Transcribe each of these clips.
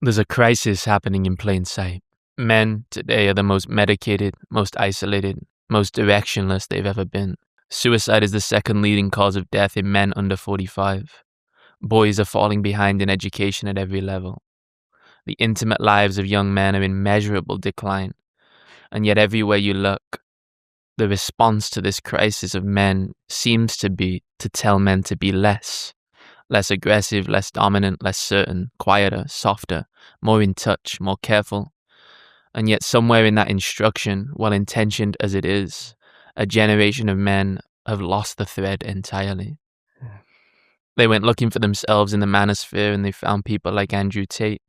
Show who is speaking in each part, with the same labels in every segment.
Speaker 1: There's a crisis happening in plain sight. Men today are the most medicated, most isolated, most directionless they've ever been. Suicide is the second leading cause of death in men under 45. Boys are falling behind in education at every level. The intimate lives of young men are in measurable decline. And yet everywhere you look, the response to this crisis of men seems to be to tell men to be less aggressive, less dominant, less certain, quieter, softer, more in touch, more careful. And yet somewhere in that instruction, well-intentioned as it is, a generation of men have lost the thread entirely. They went looking for themselves in the manosphere and they found people like Andrew Tate.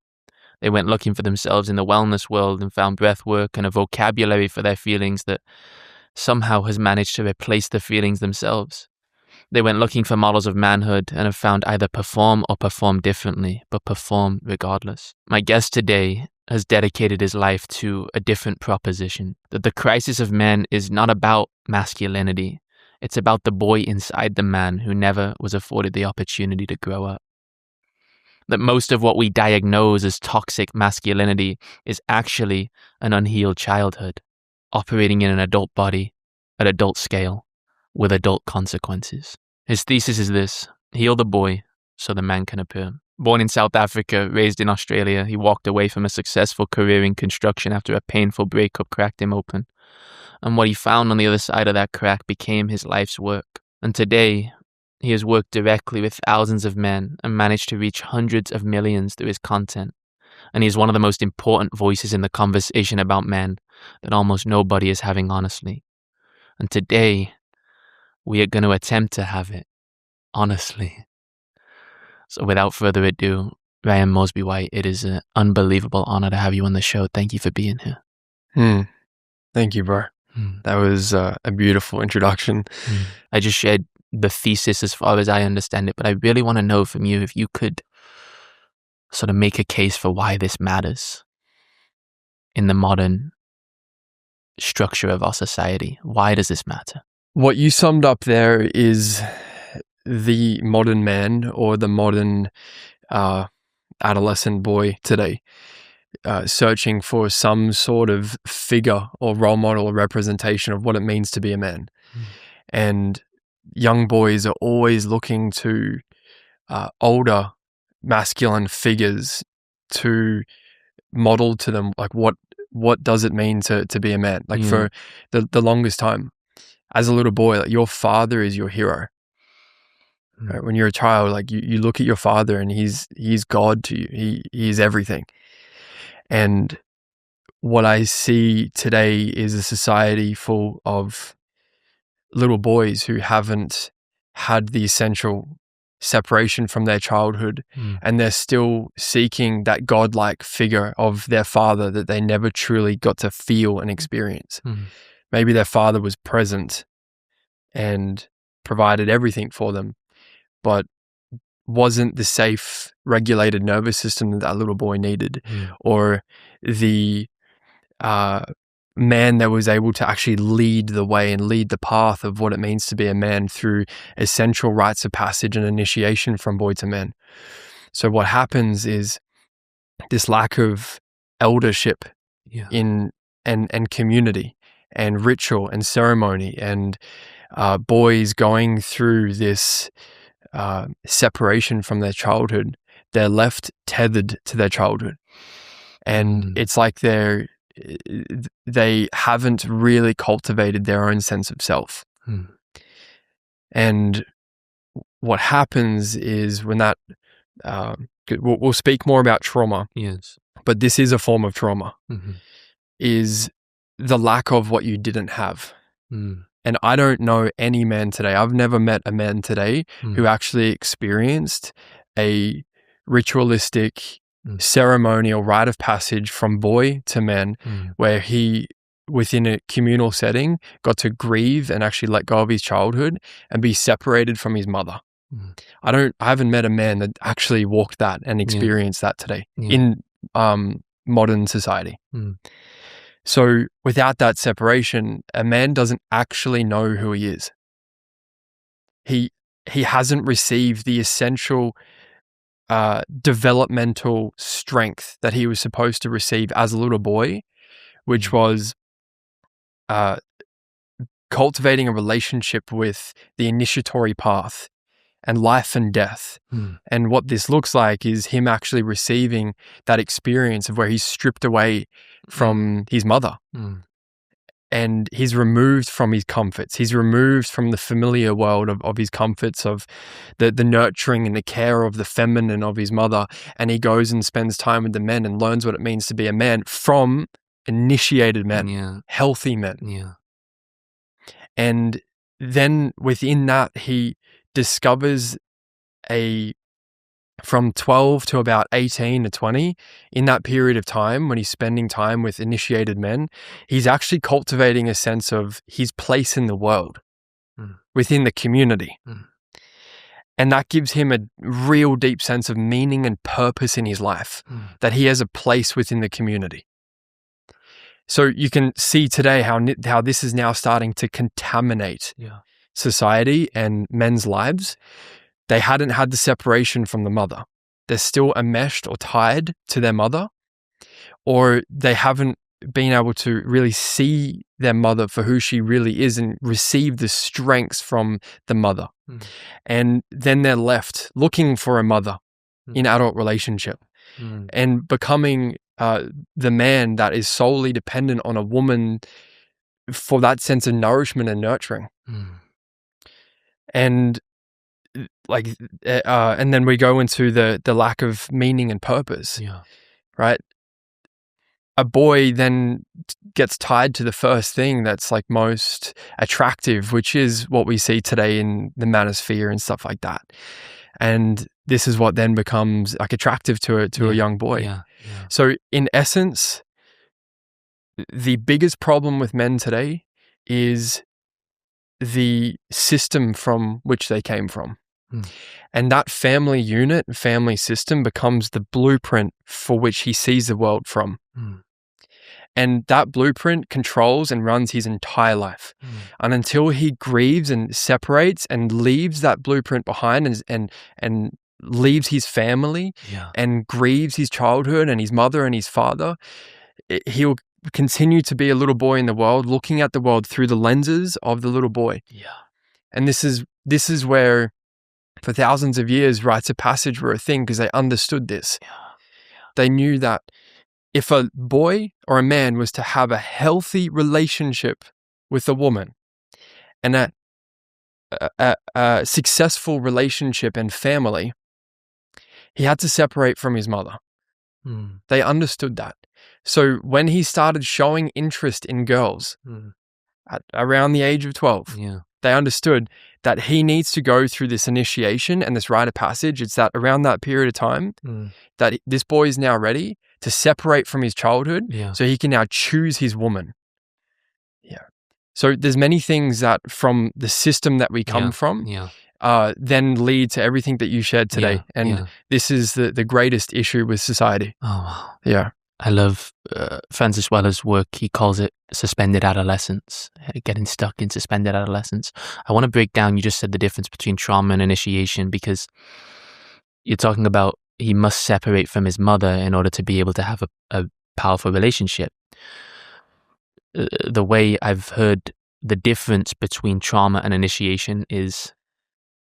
Speaker 1: They went looking for themselves in the wellness world and found breath work and a vocabulary for their feelings that somehow has managed to replace the feelings themselves. They went looking for models of manhood and have found either perform or perform differently, but perform regardless. My guest today has dedicated his life to a different proposition, that the crisis of men is not about masculinity. It's about the boy inside the man who never was afforded the opportunity to grow up. That most of what we diagnose as toxic masculinity is actually an unhealed childhood, operating in an adult body, at adult scale, with adult consequences. His thesis is this: heal the boy so the man can appear. Born in South Africa, raised in Australia, he walked away from a successful career in construction after a painful breakup cracked him open. And what he found on the other side of that crack became his life's work. And today, he has worked directly with thousands of men and managed to reach hundreds of millions through his content. And he is one of the most important voices in the conversation about men that almost nobody is having honestly. And today, we are going to attempt to have it honestly. So without further ado, Ryan Moresby-White, it is an unbelievable honor to have you on the show. Thank you for being here.
Speaker 2: Thank you, bro. That was a beautiful introduction.
Speaker 1: I just shared the thesis as far as I understand it, but I really want to know from you if you could sort of make a case for why this matters in the modern structure of our society. Why does this matter?
Speaker 2: What you summed up there is the modern man or the modern adolescent boy today, searching for some sort of figure or role model or representation of what it means to be a man. And young boys are always looking to older masculine figures to model to them, like what does it mean to be a man? Like for the longest time, as a little boy, like your father is your hero. Right? When you're a child, like you look at your father and he's God to you. He is everything. And what I see today is a society full of little boys who haven't had the essential separation from their childhood, and they're still seeking that godlike figure of their father that they never truly got to feel and experience. Maybe their father was present and provided everything for them, but wasn't the safe, regulated nervous system that that little boy needed, or the man that was able to actually lead the way and lead the path of what it means to be a man through essential rites of passage and initiation from boy to man. So what happens is this lack of eldership in and community and ritual and ceremony, and boys going through this separation from their childhood. They're left tethered to their childhood, and it's like they haven't really cultivated their own sense of self. And what happens is when that we'll speak more about trauma, but this is a form of trauma, is the lack of what you didn't have. And I don't know any man today, I've never met a man today who actually experienced a ritualistic ceremonial rite of passage from boy to man, where he, within a communal setting, got to grieve and actually let go of his childhood and be separated from his mother. I haven't met a man that actually walked that and experienced that today in modern society. So without that separation, a man doesn't actually know who he is. He hasn't received the essential developmental strength that he was supposed to receive as a little boy, which was cultivating a relationship with the initiatory path and life and death. And what this looks like is him actually receiving that experience of where he's stripped away from his mother. And he's removed from his comforts. He's removed from the familiar world of his comforts, of the nurturing and the care of the feminine of his mother. And he goes and spends time with the men and learns what it means to be a man from initiated men, healthy men. And then within that, he discovers from 12 to about 18 to 20, in that period of time when he's spending time with initiated men, he's actually cultivating a sense of his place in the world, within the community. And that gives him a real deep sense of meaning and purpose in his life, that he has a place within the community. So you can see today how this is now starting to contaminate society and men's lives. They hadn't had the separation from the mother. They're still enmeshed or tied to their mother, or they haven't been able to really see their mother for who she really is and receive the strengths from the mother. And then they're left looking for a mother in adult relationship and becoming the man that is solely dependent on a woman for that sense of nourishment and nurturing. And and then we go into the lack of meaning and purpose, right? A boy then gets tied to the first thing that's like most attractive, which is what we see today in the manosphere and stuff like that. And this is what then becomes like attractive to a young boy. So in essence, the biggest problem with men today is the system from which they came from. And that family unit, family system becomes the blueprint for which he sees the world from. And that blueprint controls and runs his entire life. And until he grieves and separates and leaves that blueprint behind and leaves his family and grieves his childhood and his mother and his father, he'll continue to be a little boy in the world, looking at the world through the lenses of the little boy. And this is where, for thousands of years, rites of passage were a thing, because they understood this. They knew that if a boy or a man was to have a healthy relationship with a woman and a successful relationship and family, he had to separate from his mother. They understood that. So when he started showing interest in girls at around the age of 12, they understood that he needs to go through this initiation and this rite of passage. It's that around that period of time that this boy is now ready to separate from his childhood, so he can now choose his woman. So there's many things that from the system that we come from then lead to everything that you shared today. This is the greatest issue with society.
Speaker 1: I love Francis Weller's work. He calls it suspended adolescence, getting stuck in suspended adolescence. I want to break down, you just said the difference between trauma and initiation, because you're talking about he must separate from his mother in order to be able to have a powerful relationship. The way I've heard the difference between trauma and initiation is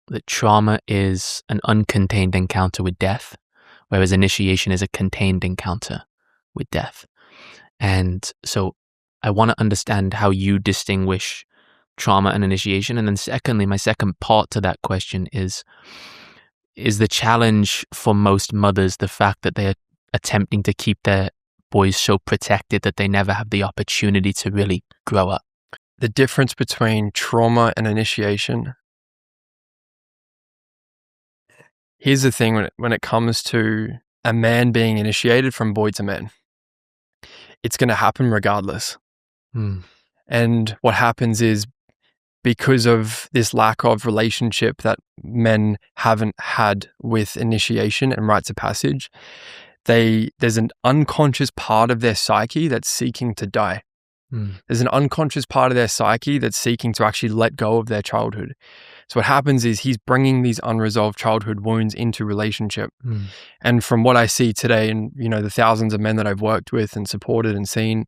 Speaker 1: that trauma is an uncontained encounter with death, whereas initiation is a contained encounter with death. And so I want to understand how you distinguish trauma and initiation. And then secondly, my second part to that question is the challenge for most mothers the fact that they are attempting to keep their boys so protected that they never have the opportunity to really grow up?
Speaker 2: The difference between trauma and initiation. Here's the thing, when it comes to a man being initiated from boy to man, it's going to happen regardless. And what happens is, because of this lack of relationship that men haven't had with initiation and rites of passage, there's an unconscious part of their psyche that's seeking to die. There's an unconscious part of their psyche that's seeking to actually let go of their childhood. So what happens is he's bringing these unresolved childhood wounds into relationship. And from what I see today, and the thousands of men that I've worked with and supported and seen,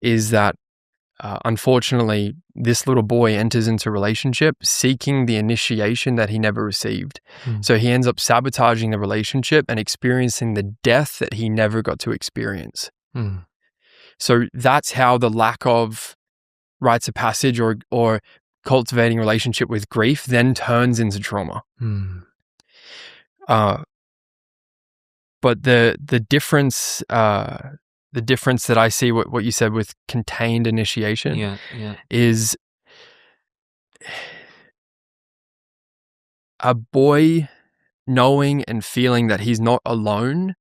Speaker 2: is that unfortunately, this little boy enters into relationship seeking the initiation that he never received. So he ends up sabotaging the relationship and experiencing the death that he never got to experience. So that's how the lack of rites of passage or cultivating relationship with grief then turns into trauma. But the difference that I see, what you said with contained initiation, is a boy knowing and feeling that he's not alone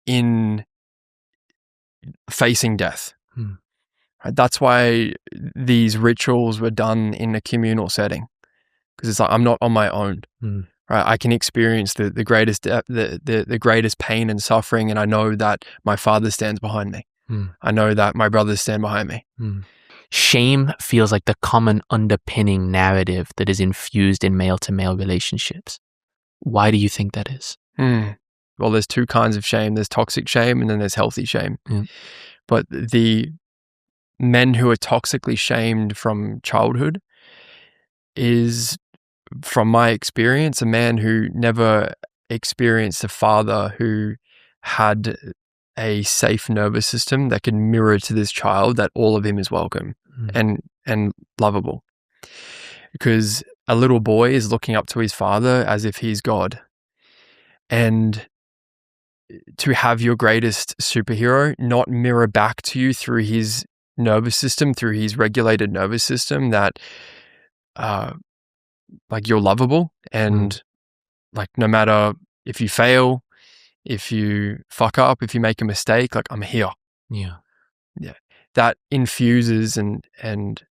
Speaker 2: in facing death. That's why these rituals were done in a communal setting, because it's like, I'm not on my own. Right? I can experience the greatest pain and suffering, and I know that my father stands behind me. I know that my brothers stand behind me.
Speaker 1: Shame feels like the common underpinning narrative that is infused in male-to-male relationships. Why do you think that is?
Speaker 2: Well, there's two kinds of shame. There's toxic shame and then there's healthy shame. But the men who are toxically shamed from childhood is, from my experience, a man who never experienced a father who had a safe nervous system that could mirror to this child that all of him is welcome and lovable. Because a little boy is looking up to his father as if he's God. And to have your greatest superhero not mirror back to you through his nervous system, through his regulated nervous system, that like you're lovable, and like no matter if you fail, if you fuck up, if you make a mistake, like I'm here. That infuses and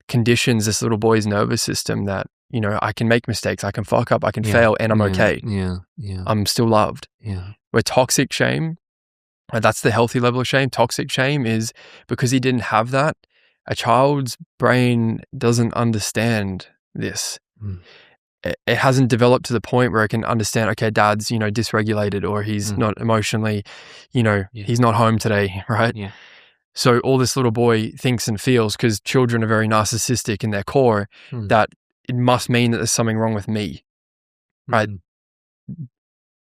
Speaker 2: conditions this little boy's nervous system that, I can make mistakes, I can fuck up, I can fail, and I'm okay. I'm still loved. Where toxic shame, that's the healthy level of shame. Toxic shame is because he didn't have that. A child's brain doesn't understand this. It hasn't developed to the point where it can understand, okay, dad's, dysregulated, or he's not emotionally, he's not home today, right? So all this little boy thinks and feels, because children are very narcissistic in their core, that it must mean that there's something wrong with me, right?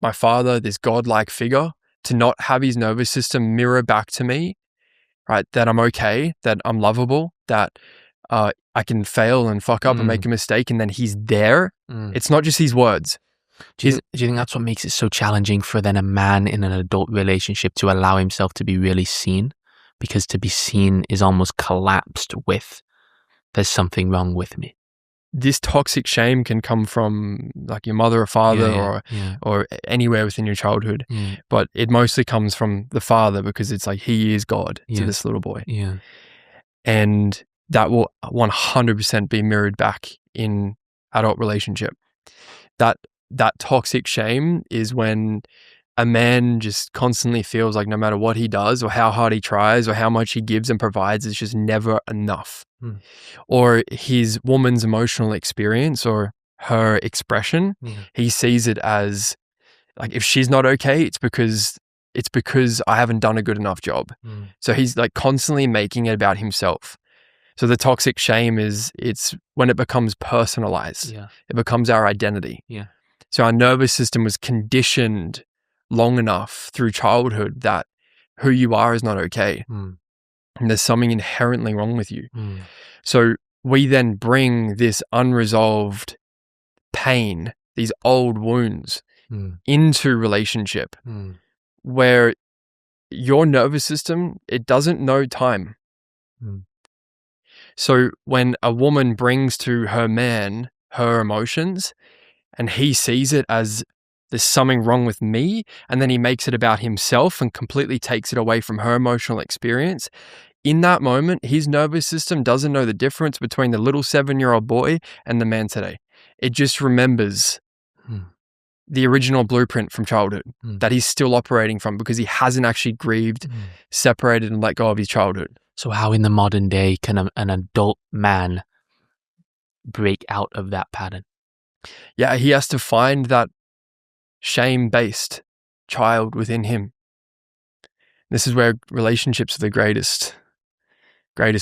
Speaker 2: My father, this godlike figure, to not have his nervous system mirror back to me, right? That I'm okay, that I'm lovable, that I can fail and fuck up and make a mistake, and then he's there. It's not just his words.
Speaker 1: Do you think that's what makes it so challenging for then a man in an adult relationship to allow himself to be really seen? Because to be seen is almost collapsed with, there's something wrong with me.
Speaker 2: This toxic shame can come from like your mother or father or anywhere within your childhood. But it mostly comes from the father, because it's like he is God to this little boy. And that will 100% be mirrored back in adult relationship. That toxic shame is when a man just constantly feels like no matter what he does or how hard he tries or how much he gives and provides, it's just never enough. Or his woman's emotional experience or her expression, he sees it as like, if she's not okay, it's because I haven't done a good enough job. So he's like constantly making it about himself. So the toxic shame it's when it becomes personalized. It becomes our identity. So our nervous system was conditioned long enough through childhood that who you are is not okay. And there's something inherently wrong with you. So we then bring this unresolved pain, these old wounds into relationship where your nervous system, it doesn't know time. So when a woman brings to her man her emotions and he sees it as there's something wrong with me, and then he makes it about himself and completely takes it away from her emotional experience, in that moment, his nervous system doesn't know the difference between the little 7-year-old boy and the man today. It just remembers the original blueprint from childhood that he's still operating from, because he hasn't actually grieved, separated, and let go of his childhood.
Speaker 1: So how in the modern day can an adult man break out of that pattern?
Speaker 2: Yeah, he has to find that shame-based child within him. This is where relationships are the greatest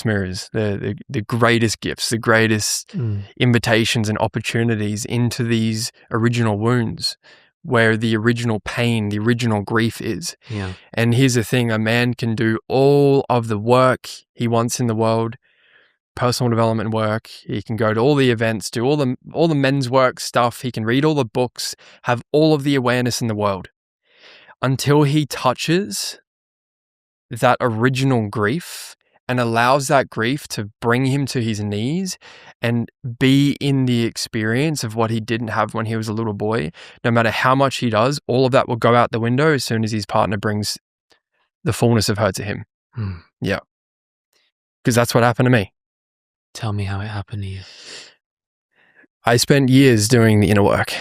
Speaker 2: mirrors, the greatest gifts, the greatest invitations and opportunities into these original wounds, where the original pain, the original grief is.
Speaker 1: Yeah.
Speaker 2: And here's the thing, a man can do all of the work he wants in the world, personal development work. He can go to all the events, do all the men's work stuff. He can read all the books, have all of the awareness in the world, until he touches that original grief and allows that grief to bring him to his knees and be in the experience of what he didn't have when he was a little boy. No matter how much he does, all of that will go out the window as soon as his partner brings the fullness of her to him. Yeah. Because that's what happened to me.
Speaker 1: Tell me how it happened to you.
Speaker 2: I spent years doing the inner work.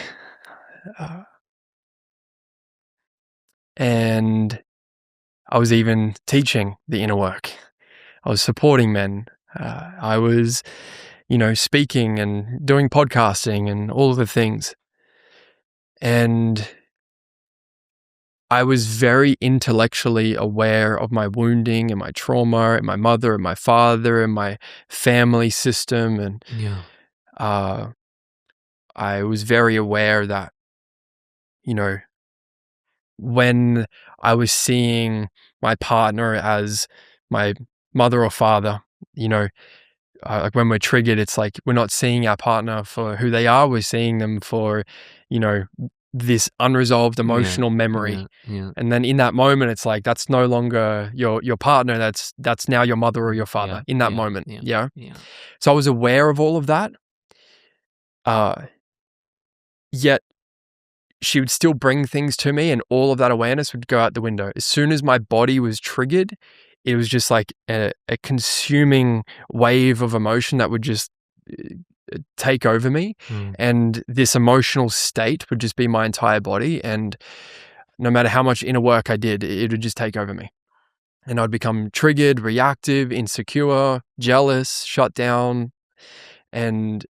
Speaker 2: And I was even teaching the inner work. I was supporting men. I was, speaking and doing podcasting and all of the things. And I was very intellectually aware of my wounding and my trauma and my mother and my father and my family system. And I was very aware that, when I was seeing my partner as my mother or father, like when we're triggered, it's like we're not seeing our partner for who they are. We're seeing them for, this unresolved emotional memory.
Speaker 1: Yeah.
Speaker 2: And then in that moment, it's like, that's no longer your partner. That's now your mother or your father in that moment. Yeah. So I was aware of all of that. Yet she would still bring things to me, and all of that awareness would go out the window. As soon as my body was triggered, it was just like a consuming wave of emotion that would just take over me. And this emotional state would just be my entire body. And no matter how much inner work I did, it would just take over me. And I'd become triggered, reactive, insecure, jealous, shut down. And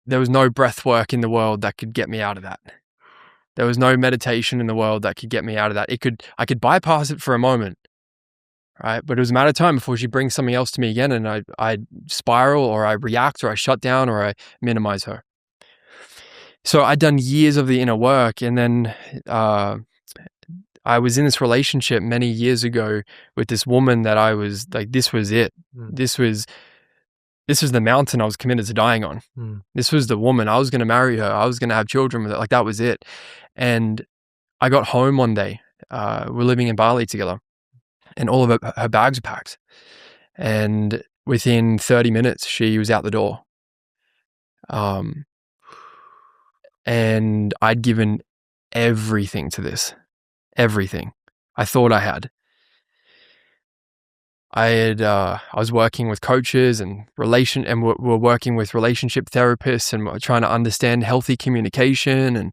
Speaker 2: there was no breath work in the world that could get me out of that. There was no meditation in the world that could get me out of that. I could bypass it for a moment, right? But it was a matter of time before she brings something else to me again, and I spiral, or I react, or I shut down, or I minimize her. So I'd done years of the inner work, and then I was in this relationship many years ago with this woman that I was like, this was it. This was the mountain I was committed to dying on. This was the woman. I was going to marry her. I was going to have children with her. Like, that was it. And I got home one day. We're living in Bali together, and all of her bags were packed. And within 30 minutes, she was out the door. And I'd given everything to this. Everything. I thought I had. I was working with coaches and we're working with relationship therapists, and we're trying to understand healthy communication. And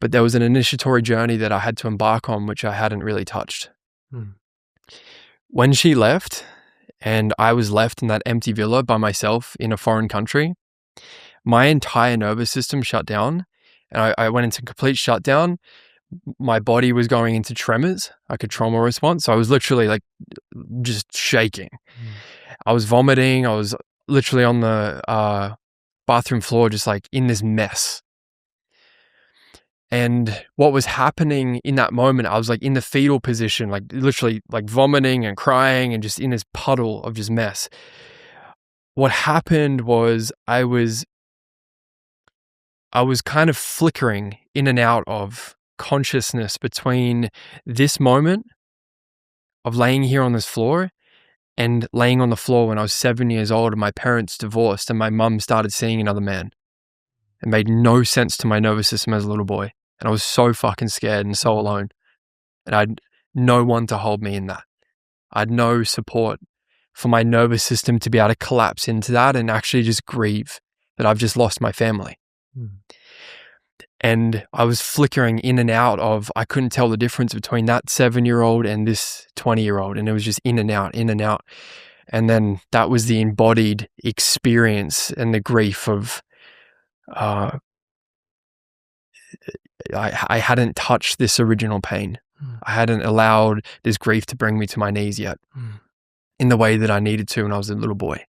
Speaker 2: but there was an initiatory journey that I had to embark on, which I hadn't really touched. When she left, and I was left in that empty villa by myself in a foreign country, my entire nervous system shut down, and I went into complete shutdown. My body was going into tremors, like a trauma response. So I was literally like just shaking. I was vomiting. I was literally on the bathroom floor, just like in this mess. And what was happening in that moment, I was like in the fetal position, like literally like vomiting and crying and just in this puddle of just mess. What happened was I was kind of flickering in and out of consciousness between this moment of laying here on this floor and laying on the floor when I was 7 years old and my parents divorced and my mum started seeing another man. It made no sense to my nervous system as a little boy. And I was so fucking scared and so alone. And I had no one to hold me in that. I had no support for my nervous system to be able to collapse into that and actually just grieve that I've just lost my family. And I was flickering in and out of, I couldn't tell the difference between that 7-year-old and this 20-year-old. And it was just in and out, in and out. And then that was the embodied experience and the grief of I hadn't touched this original pain. I hadn't allowed this grief to bring me to my knees yet in the way that I needed to when I was a little boy.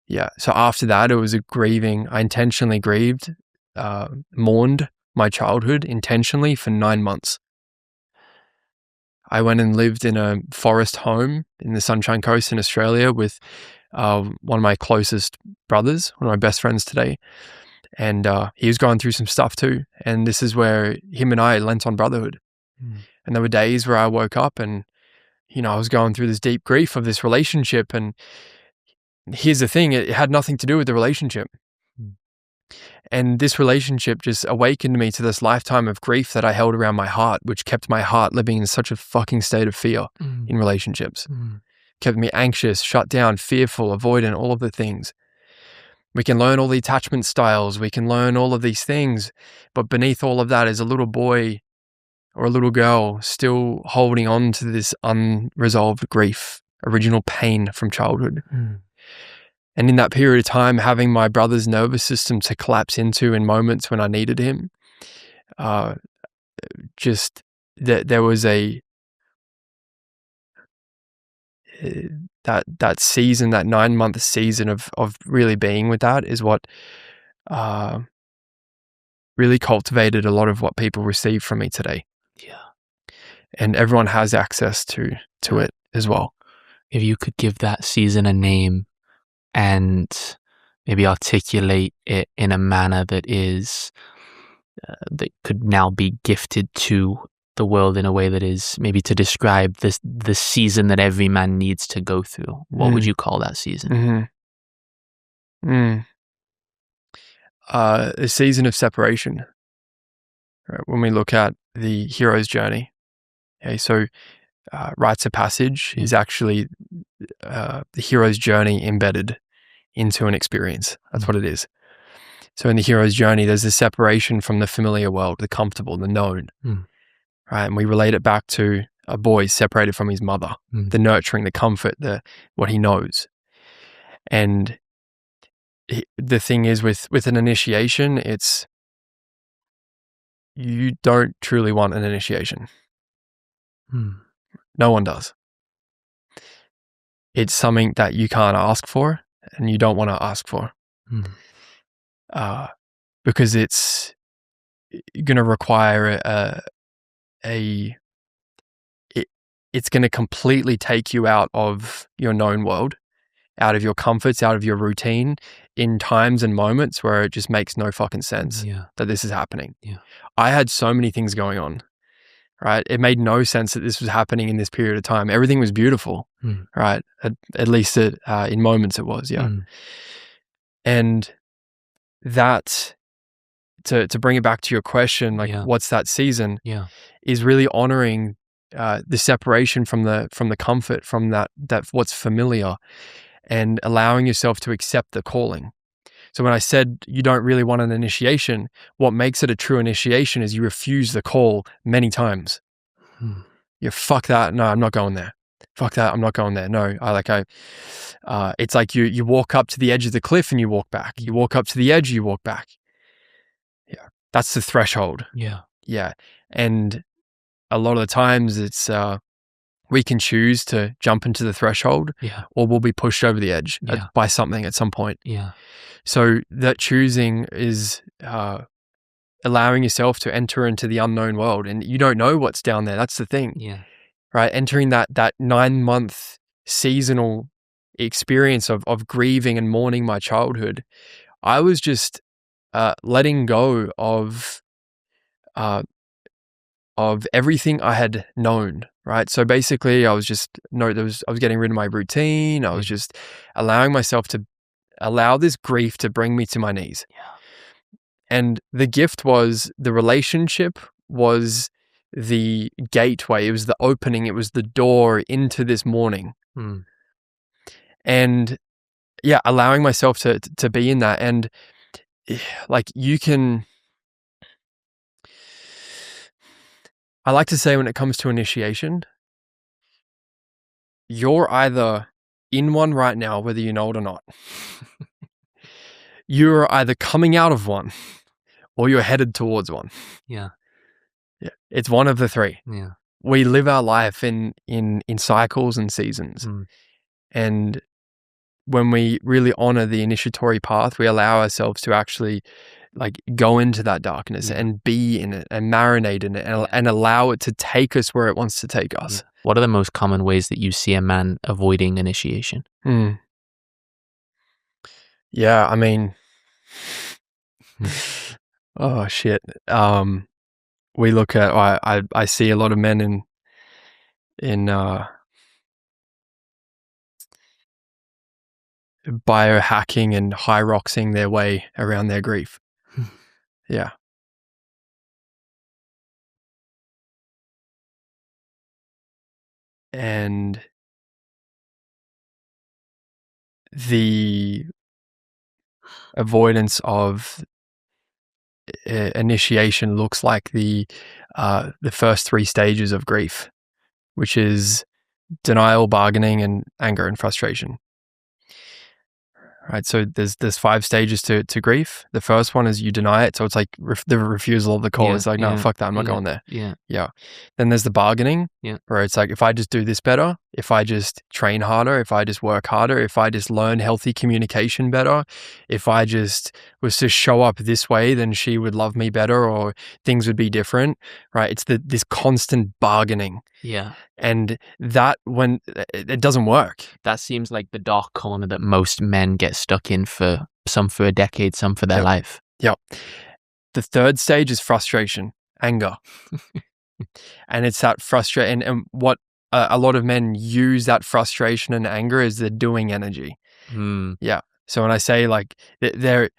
Speaker 2: Yeah. So after that, it was a grieving. I intentionally grieved, mourned my childhood intentionally for 9 months. I went and lived in a forest home in the Sunshine Coast in Australia with one of my closest brothers, one of my best friends today. And he was going through some stuff too. And this is where him and I lent on brotherhood. And there were days where I woke up and, I was going through this deep grief of this relationship. And here's the thing, it had nothing to do with the relationship. And this relationship just awakened me to this lifetime of grief that I held around my heart, which kept my heart living in such a fucking state of fear in relationships. Kept me anxious, shut down, fearful, avoidant, all of the things. We can learn all the attachment styles. We can learn all of these things. But beneath all of that is a little boy or a little girl still holding on to this unresolved grief, original pain from childhood. And in that period of time, having my brother's nervous system to collapse into in moments when I needed him, just there was that season, that 9-month season of really being with that is what really cultivated a lot of what people receive from me today.
Speaker 1: Yeah.
Speaker 2: And everyone has access to it as well.
Speaker 1: If you could give that season a name and maybe articulate it in a manner that is that could now be gifted to the world in a way that is maybe to describe the season that every man needs to go through, what would you call that season?
Speaker 2: A season of separation. Right? When we look at the hero's journey, okay, so rites of passage is actually the hero's journey embedded into an experience. That's what it is. So in the hero's journey, there's a separation from the familiar world, the comfortable, the known, right? And we relate it back to a boy separated from his mother, the nurturing, the comfort, what he knows. And the thing is with an initiation, you don't truly want an initiation. No one does. It's something that you can't ask for and you don't want to ask for. Because it's going to require it's going to completely take you out of your known world, out of your comforts, out of your routine, in times and moments where it just makes no fucking sense that this is happening. I had so many things going on, right? It made no sense that this was happening in this period of time. Everything was beautiful, right? At least in moments it was, And that, to bring it back to your question, like what's that season, is really honoring the separation from the comfort, from that what's familiar, and allowing yourself to accept the calling. So when I said you don't really want an initiation, what makes it a true initiation is you refuse the call many times. You fuck that, no, I'm not going there. Fuck that, I'm not going there. No, it's like you walk up to the edge of the cliff and you walk back. You walk up to the edge, you walk back. Yeah, that's the threshold. Yeah, and a lot of the times it's we can choose to jump into the threshold, or we'll be pushed over the edge by something at some point. So that choosing is allowing yourself to enter into the unknown world, and you don't know what's down there. That's the thing, right? Entering that 9-month seasonal experience of grieving and mourning my childhood, I was just letting go of everything I had known, right? So basically I was getting rid of my routine. I was just allowing myself to allow this grief to bring me to my knees. And the gift was the relationship was the gateway. It was the opening. It was the door into this mourning. And allowing myself to be in that. And like I like to say when it comes to initiation, you're either in one right now, whether you know it or not. You're either coming out of one or you're headed towards one.
Speaker 1: Yeah.
Speaker 2: Yeah. It's one of the three.
Speaker 1: Yeah.
Speaker 2: We live our life in cycles and seasons. And when we really honor the initiatory path, we allow ourselves to actually like go into that darkness and be in it and marinate in it and allow it to take us where it wants to take us.
Speaker 1: What are the most common ways that you see a man avoiding initiation?
Speaker 2: Yeah, I mean, oh shit. We look at, I see a lot of men in biohacking and hyroxing their way around their grief. Yeah. And the avoidance of initiation looks like the first three stages of grief, which is denial, bargaining, and anger and frustration. Right, so there's 5 stages to grief. The first one is you deny it, so it's like the refusal of the call. It's like, no, fuck that, I'm not going there. Yeah. Then there's the bargaining, where it's like, if I just do this better, if I just train harder, if I just work harder, if I just learn healthy communication better, if I just was to show up this way, then she would love me better or things would be different, right? It's this constant bargaining.
Speaker 1: Yeah.
Speaker 2: And that, when it doesn't work.
Speaker 1: That seems like the dark corner that most men get stuck in, for some for a decade, some for their life.
Speaker 2: Yep. The third stage is frustration, anger. And it's that frustration. And what a lot of men use that frustration and anger is the doing energy. Yeah. So when I say like they're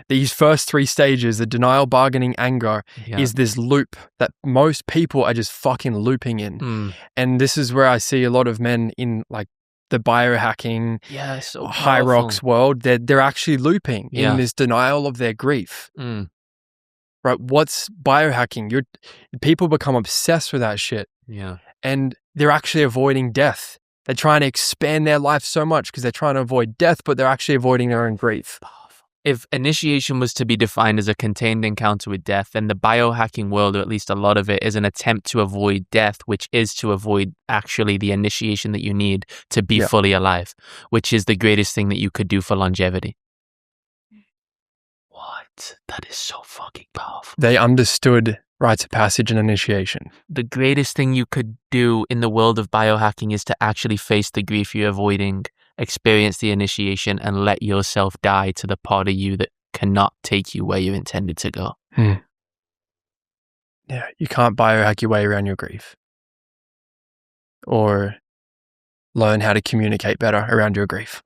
Speaker 2: these first 3 stages, the denial, bargaining, anger, is this loop that most people are just fucking looping in. And this is where I see a lot of men in like the biohacking, hyrox world. They're actually looping in this denial of their grief. Right? What's biohacking? People become obsessed with that shit.
Speaker 1: Yeah.
Speaker 2: And they're actually avoiding death. They're trying to expand their life so much because they're trying to avoid death, but they're actually avoiding their own grief.
Speaker 1: If initiation was to be defined as a contained encounter with death, then the biohacking world, or at least a lot of it, is an attempt to avoid death, which is to avoid actually the initiation that you need to be fully alive, which is the greatest thing that you could do for longevity. What? That is so fucking powerful.
Speaker 2: They understood rites of passage and initiation.
Speaker 1: The greatest thing you could do in the world of biohacking is to actually face the grief you're avoiding, experience the initiation, and let yourself die to the part of you that cannot take you where you're intended to go.
Speaker 2: Yeah, you can't biohack your way around your grief or learn how to communicate better around your grief.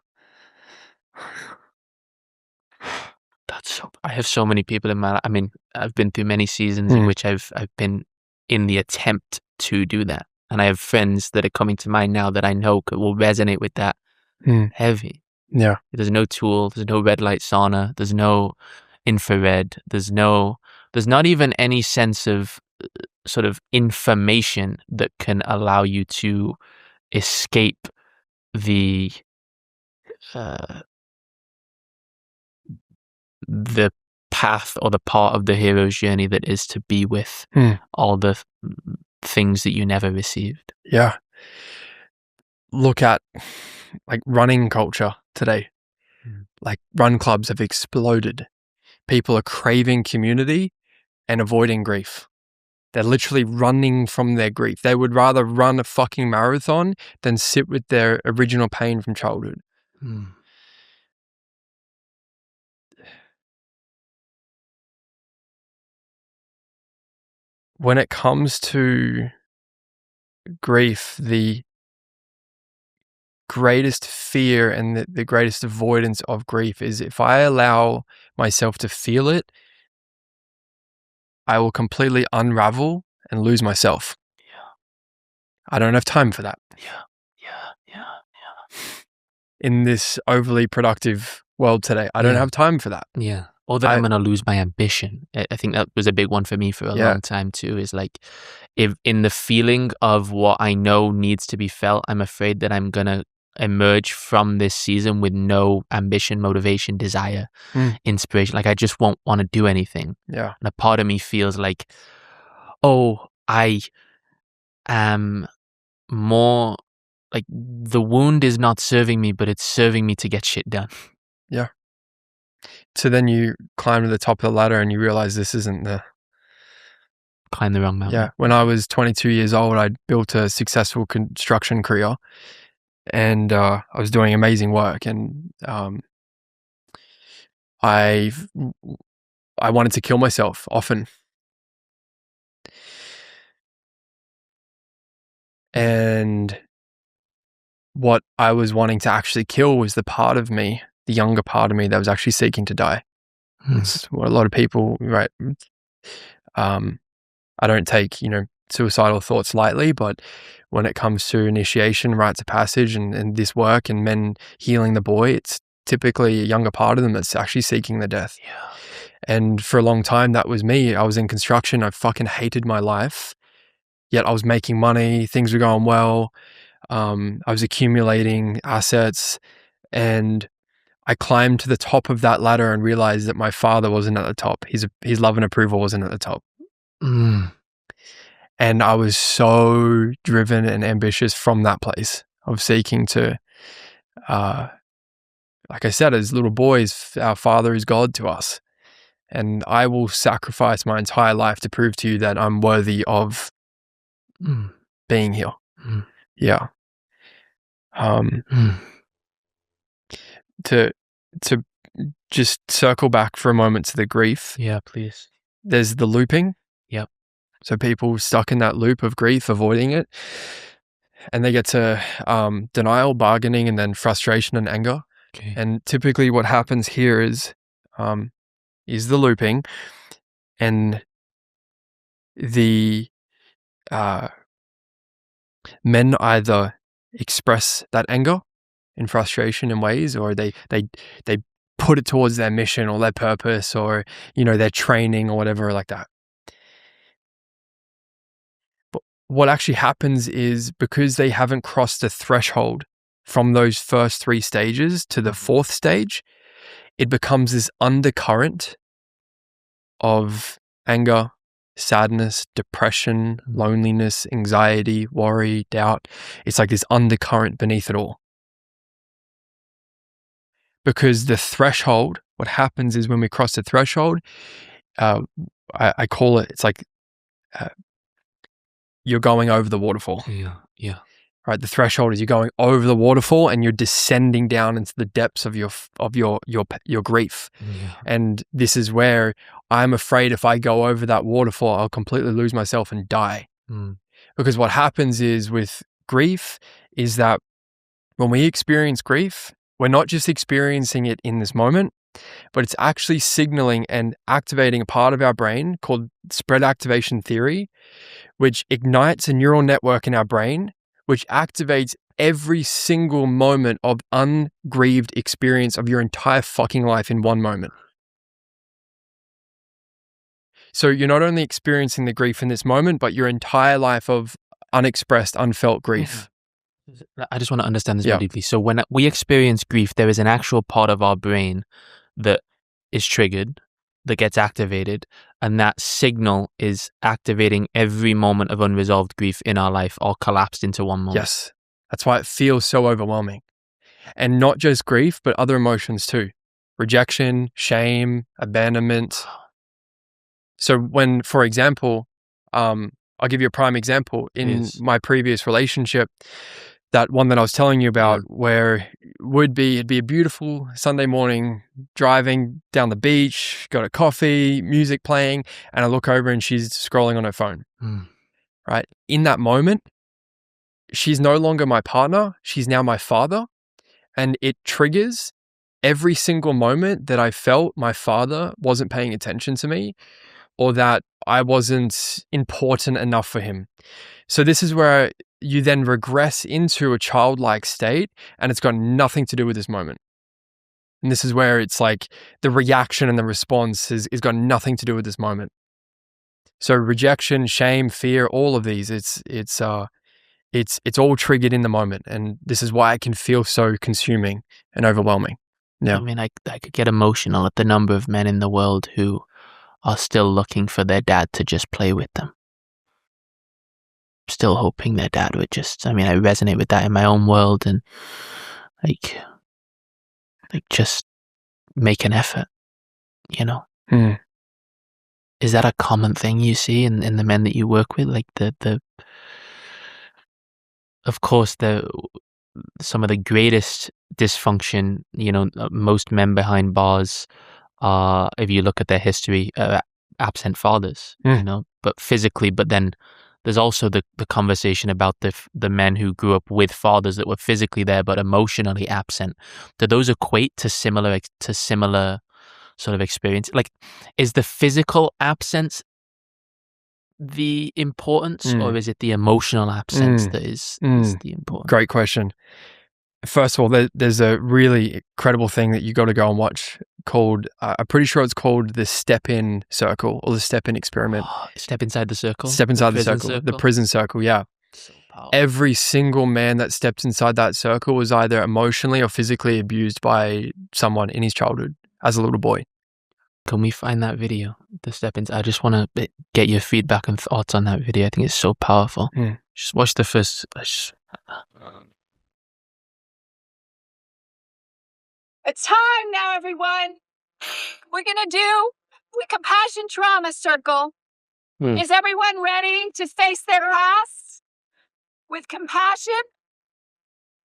Speaker 1: I have so many people in my life. I mean, I've been through many seasons in which I've been in the attempt to do that. And I have friends that are coming to mind now that I know will resonate with that. Heavy.
Speaker 2: Yeah.
Speaker 1: There's no tool. There's no red light sauna. There's no infrared. There's not even any sense of sort of information that can allow you to escape the path or the part of the hero's journey that is to be with all the things that you never received.
Speaker 2: Yeah. Look at like running culture today. Like run clubs have exploded. People are craving community and avoiding grief. They're literally running from their grief. They would rather run a fucking marathon than sit with their original pain from childhood. When it comes to grief, the greatest fear and the greatest avoidance of grief is if I allow myself to feel it, I will completely unravel and lose myself. I don't have time for that. In this overly productive world today, I don't have time for that.
Speaker 1: Or that I'm going to lose my ambition. I think that was a big one for me for a long time too, is like, if in the feeling of what I know needs to be felt, I'm afraid that I'm going to emerge from this season with no ambition, motivation, desire, inspiration. Like I just won't want to do anything.
Speaker 2: Yeah.
Speaker 1: And a part of me feels like, oh, I am more like the wound is not serving me, but it's serving me to get shit done.
Speaker 2: Yeah. So then you climb to the top of the ladder and you realize this isn't
Speaker 1: climb the wrong mountain.
Speaker 2: Yeah. When I was 22 years old, I'd built a successful construction career and I was doing amazing work, and I wanted to kill myself often. And what I was wanting to actually kill was the part of me, the younger part of me that was actually seeking to die. It's what a lot of people, right? I don't take, suicidal thoughts lightly, but when it comes to initiation, rites of passage and this work and men healing the boy, it's typically a younger part of them that's actually seeking the death.
Speaker 1: Yeah.
Speaker 2: And for a long time, that was me. I was in construction. I fucking hated my life, yet I was making money. Things were going well. I was accumulating assets, and I climbed to the top of that ladder and realized that my father wasn't at the top. His love and approval wasn't at the top. And I was so driven and ambitious from that place of seeking to, like I said, as little boys, our Father is God to us. And I will sacrifice my entire life to prove to you that I'm worthy of being here. Yeah. To just circle back for a moment to the grief.
Speaker 1: Yeah, please.
Speaker 2: There's the looping.
Speaker 1: Yep.
Speaker 2: So people stuck in that loop of grief, avoiding it, and they get to denial, bargaining, and then frustration and anger.
Speaker 1: Okay.
Speaker 2: And typically what happens here is the looping, and the men either express that anger and frustration in ways, or they put it towards their mission or their purpose, or their training or whatever like that. But what actually happens is, because they haven't crossed the threshold from those first 3 stages to the 4th stage, it becomes this undercurrent of anger, sadness, depression, loneliness, anxiety, worry, doubt. It's like this undercurrent beneath it all. Because the threshold, what happens is when we cross the threshold, I call it, it's like you're going over the waterfall.
Speaker 1: Yeah.
Speaker 2: Right, the threshold is you're going over the waterfall and you're descending down into the depths of your grief.
Speaker 1: Yeah.
Speaker 2: And this is where I'm afraid if I go over that waterfall, I'll completely lose myself and die. Because what happens is with grief is that when we experience grief, we're not just experiencing it in this moment, but it's actually signaling and activating a part of our brain called spread activation theory, which ignites a neural network in our brain, which activates every single moment of ungrieved experience of your entire fucking life in one moment. So you're not only experiencing the grief in this moment, but your entire life of unexpressed, unfelt grief.
Speaker 1: I just want to understand this more deeply. So when we experience grief, there is an actual part of our brain that is triggered, that gets activated, and that signal is activating every moment of unresolved grief in our life, all collapsed into one moment.
Speaker 2: Yes. That's why it feels so overwhelming. And not just grief, but other emotions too. Rejection, shame, abandonment. So when, for example, I'll give you a prime example. In my previous relationship, that one that I was telling you about, where it'd be a beautiful Sunday morning, driving down the beach, got a coffee, music playing, and I look over and she's scrolling on her phone. Right? In that moment, she's no longer my partner, she's now my father, and it triggers every single moment that I felt my father wasn't paying attention to me, or that I wasn't important enough for him. So this is where you then regress into a childlike state, and it's got nothing to do with this moment. And this is where it's like the reaction and the response is got nothing to do with this moment. So rejection, shame, fear, all of these, it's it's all triggered in the moment, and this is why it can feel so consuming and overwhelming. Yeah.
Speaker 1: I mean, I could get emotional at the number of men in the world who are still looking for their dad to just play with them. Still hoping their dad would just, I mean, I resonate with that in my own world, and like just make an effort, you know?
Speaker 2: Mm.
Speaker 1: Is that a common thing you see in the men that you work with? Like of course, some of the greatest dysfunction, you know, most men behind bars are, if you look at their history, absent fathers, you know, but physically, but then there's also the conversation about the men who grew up with fathers that were physically there but emotionally absent. Do those equate to similar sort of experience? Like, is the physical absence the importance, or is it the emotional absence that is the importance?
Speaker 2: Great question. First of all, there's a really incredible thing that you got to go and watch called, I'm pretty sure it's called the step-in circle or the step-in experiment.
Speaker 1: Step inside the circle?
Speaker 2: Step inside the circle. The prison circle, yeah.
Speaker 1: So powerful.
Speaker 2: Every single man that stepped inside that circle was either emotionally or physically abused by someone in his childhood as a little boy.
Speaker 1: Can we find that video, the step-ins? I just want to get your feedback and thoughts on that video. I think it's so powerful. Just watch the first...
Speaker 3: It's time now, everyone. We're going to do the compassion trauma circle. Is everyone ready to face their past with compassion?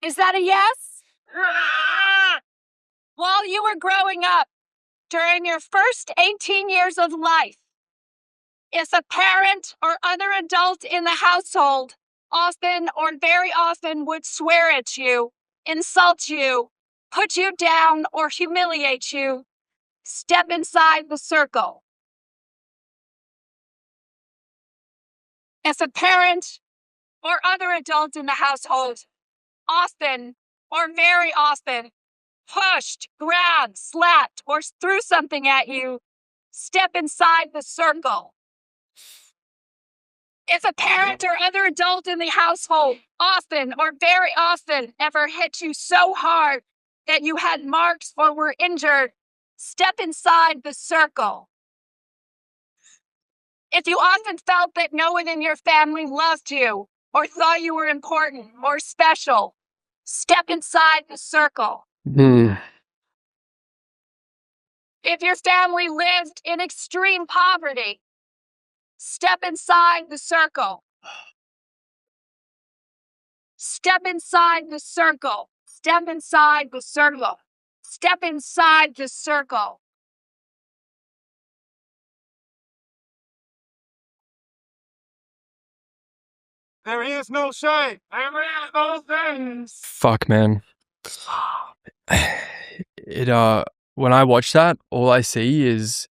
Speaker 3: Is that a yes? While you were growing up, during your first 18 years of life, if a parent or other adult in the household often or very often would swear at you, insult you, put you down, or humiliate you, step inside the circle. If a parent or other adult in the household often or very often pushed, grabbed, slapped, or threw something at you, step inside the circle. If a parent or other adult in the household often or very often ever hit you so hard that you had marks or were injured, step inside the circle. If you often felt that no one in your family loved you or thought you were important or special, step inside the circle. If your family lived in extreme poverty, step inside the circle. Step inside the circle. Step inside the circle. Step inside the circle.
Speaker 4: There is no shame. There is no shame.
Speaker 2: Fuck, man. When I watch that, all I see is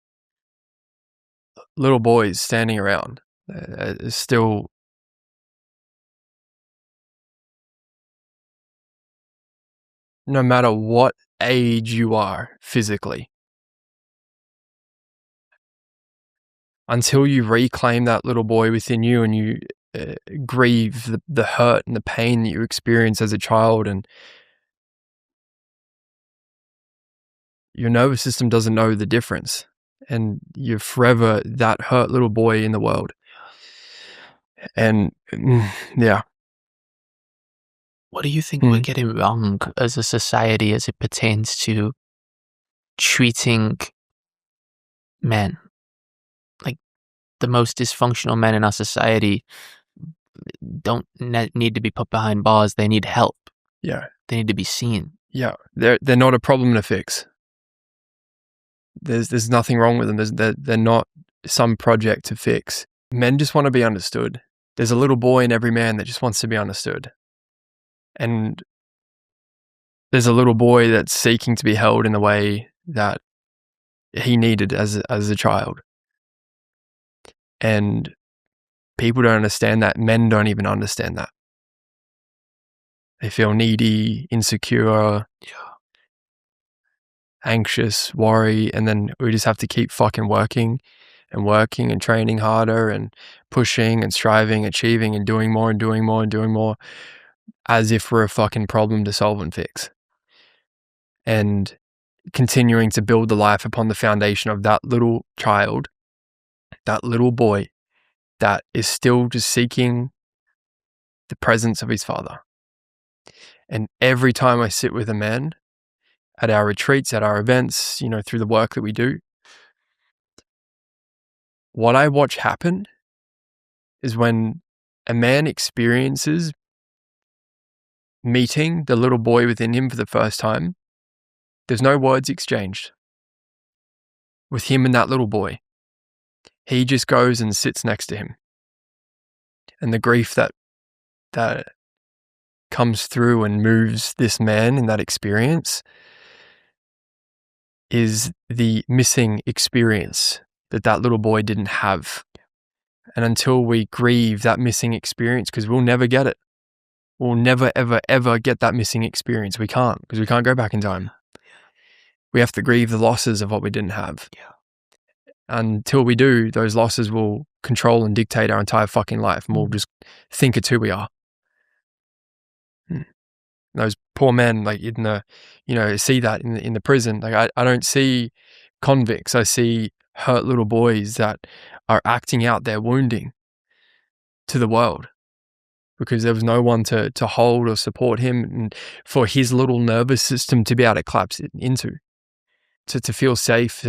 Speaker 2: little boys standing around. Still, no matter what age you are physically, until you reclaim that little boy within you and you grieve the hurt and the pain that you experience as a child, and your nervous system doesn't know the difference, and you're forever that hurt little boy in the world. And yeah.
Speaker 1: What do you think we're getting wrong as a society as it pertains to treating men? Like, the most dysfunctional men in our society don't need to be put behind bars. They need help.
Speaker 2: Yeah.
Speaker 1: They need to be seen.
Speaker 2: Yeah. They're not a problem to fix. There's nothing wrong with them. They're not some project to fix. Men just want to be understood. There's a little boy in every man that just wants to be understood. And there's a little boy that's seeking to be held in the way that he needed as a child. And people don't understand that. Men don't even understand that. They feel needy, insecure, anxious, worry, and then we just have to keep fucking working and working and training harder and pushing and striving, achieving and doing more and doing more and doing more, as if we're a fucking problem to solve and fix. And continuing to build the life upon the foundation of that little child, that little boy that is still just seeking the presence of his father. And every time I sit with a man at our retreats, at our events, through the work that we do, what I watch happen is when a man experiences meeting the little boy within him for the first time, there's no words exchanged with him and that little boy. He just goes and sits next to him. And the grief that comes through and moves this man in that experience is the missing experience that little boy didn't have. And until we grieve that missing experience, because we'll never get it. We'll never, ever, ever get that missing experience. We can't, because we can't go back in time. We have to grieve the losses of what we didn't have.
Speaker 1: Yeah.
Speaker 2: Until we do, those losses will control and dictate our entire fucking life, and we'll just think it's who we are. Those poor men, like in the, see that in the prison. Like I don't see convicts. I see hurt little boys that are acting out their wounding to the world because there was no one to hold or support him, and for his little nervous system to be able to collapse into, to feel safe,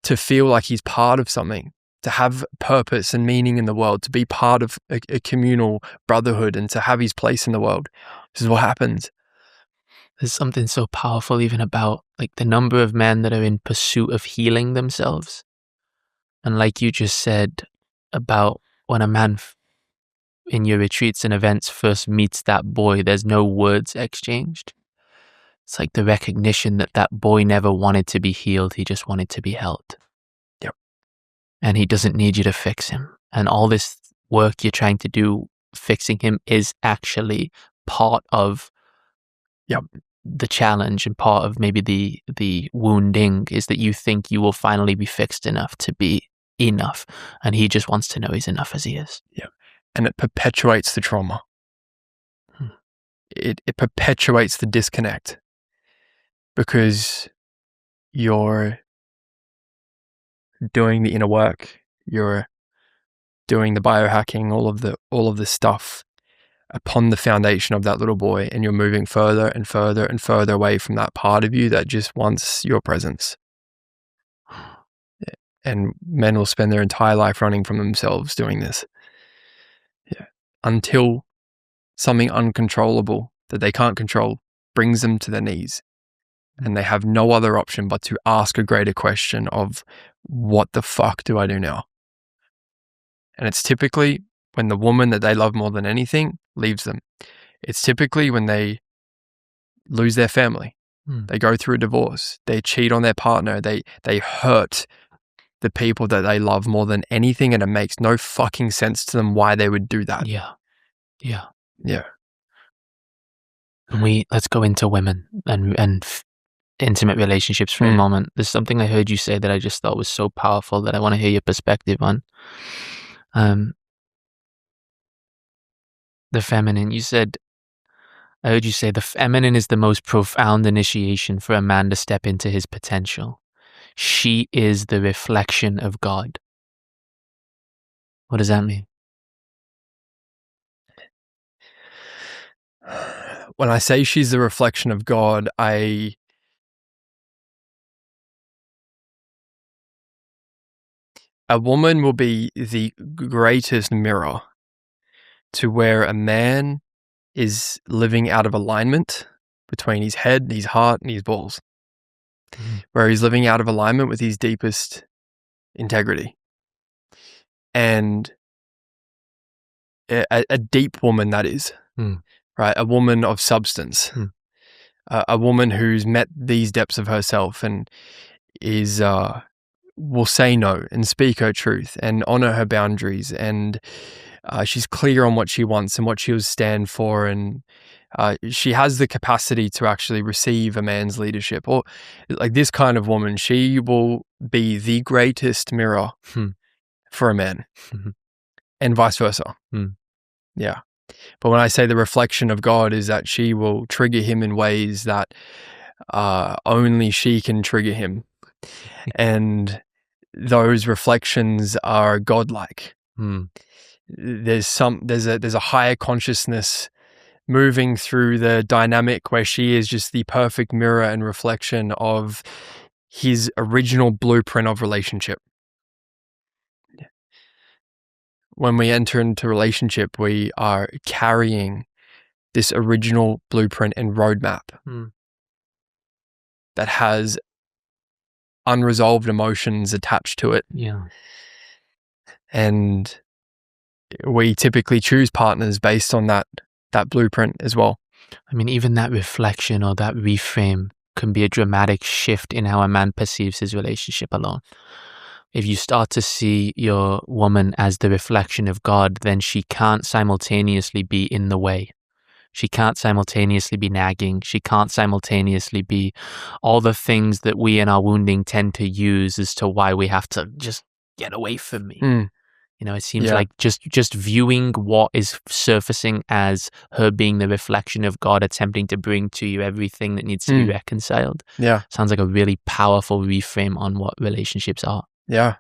Speaker 2: to feel like he's part of something, to have purpose and meaning in the world, to be part of a communal brotherhood and to have his place in the world. This is what happens.
Speaker 1: There's something so powerful even about like the number of men that are in pursuit of healing themselves. And like you just said about when a man in your retreats and events first meets that boy, there's no words exchanged. It's like the recognition that boy never wanted to be healed. He just wanted to be held.
Speaker 2: Yep.
Speaker 1: And he doesn't need you to fix him. And all this work you're trying to do, fixing him, is actually part of the challenge, and part of maybe the wounding is that you think you will finally be fixed enough to be enough, and he just wants to know he's enough as he is.
Speaker 2: Yeah. And it perpetuates the trauma. It perpetuates the disconnect because you're doing the inner work, you're doing the biohacking, all of the stuff upon the foundation of that little boy, and you're moving further and further and further away from that part of you that just wants your presence. And men will spend their entire life running from themselves doing this. Yeah. Until something uncontrollable that they can't control brings them to their knees, and they have no other option but to ask a greater question of, what the fuck do I do now? And it's typically when the woman that they love more than anything leaves them. It's typically when they lose their family. They go through a divorce. They cheat on their partner. They hurt the people that they love more than anything, and it makes no fucking sense to them why they would do that.
Speaker 1: Yeah. And let's go into women and intimate relationships for a moment. There's something I heard you say that I just thought was so powerful that I want to hear your perspective on. The feminine. I heard you say the feminine is the most profound initiation for a man to step into his potential. She is the reflection of God. What does that mean?
Speaker 2: When I say she's the reflection of God, a woman will be the greatest mirror to where a man is living out of alignment between his head, his heart, and his balls. Where he's living out of alignment with his deepest integrity. And a deep woman, that is, right? A woman of substance. A woman who's met these depths of herself and is will say no and speak her truth and honor her boundaries, and she's clear on what she wants and what she'll stand for, and she has the capacity to actually receive a man's leadership. Or like this kind of woman, she will be the greatest mirror for a man,
Speaker 1: Mhm.
Speaker 2: and vice versa.
Speaker 1: Mm.
Speaker 2: Yeah. But when I say the reflection of God is that she will trigger him in ways that only she can trigger him. And those reflections are godlike.
Speaker 1: Mm.
Speaker 2: There's a higher consciousness moving through the dynamic where she is just the perfect mirror and reflection of his original blueprint of relationship. When we enter into relationship, we are carrying this original blueprint and roadmap that has unresolved emotions attached to it.
Speaker 1: Yeah.
Speaker 2: And we typically choose partners based on that blueprint as well.
Speaker 1: I mean, even that reflection or that reframe can be a dramatic shift in how a man perceives his relationship alone. If you start to see your woman as the reflection of God, then she can't simultaneously be in the way. She can't simultaneously be nagging. She can't simultaneously be all the things that we in our wounding tend to use as to why we have to just get away from me. You know, it seems like just viewing what is surfacing as her being the reflection of God, attempting to bring to you everything that needs to be reconciled.
Speaker 2: Yeah.
Speaker 1: Sounds like a really powerful reframe on what relationships are.
Speaker 2: Yeah.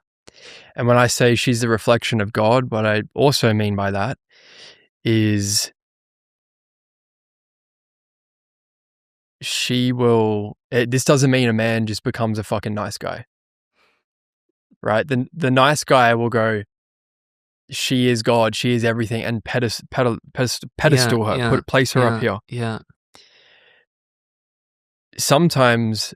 Speaker 2: And when I say she's the reflection of God, what I also mean by that is this doesn't mean a man just becomes a fucking nice guy, right? The nice guy will go, she is God, she is everything, and pedestal her, place her up here.
Speaker 1: Yeah.
Speaker 2: Sometimes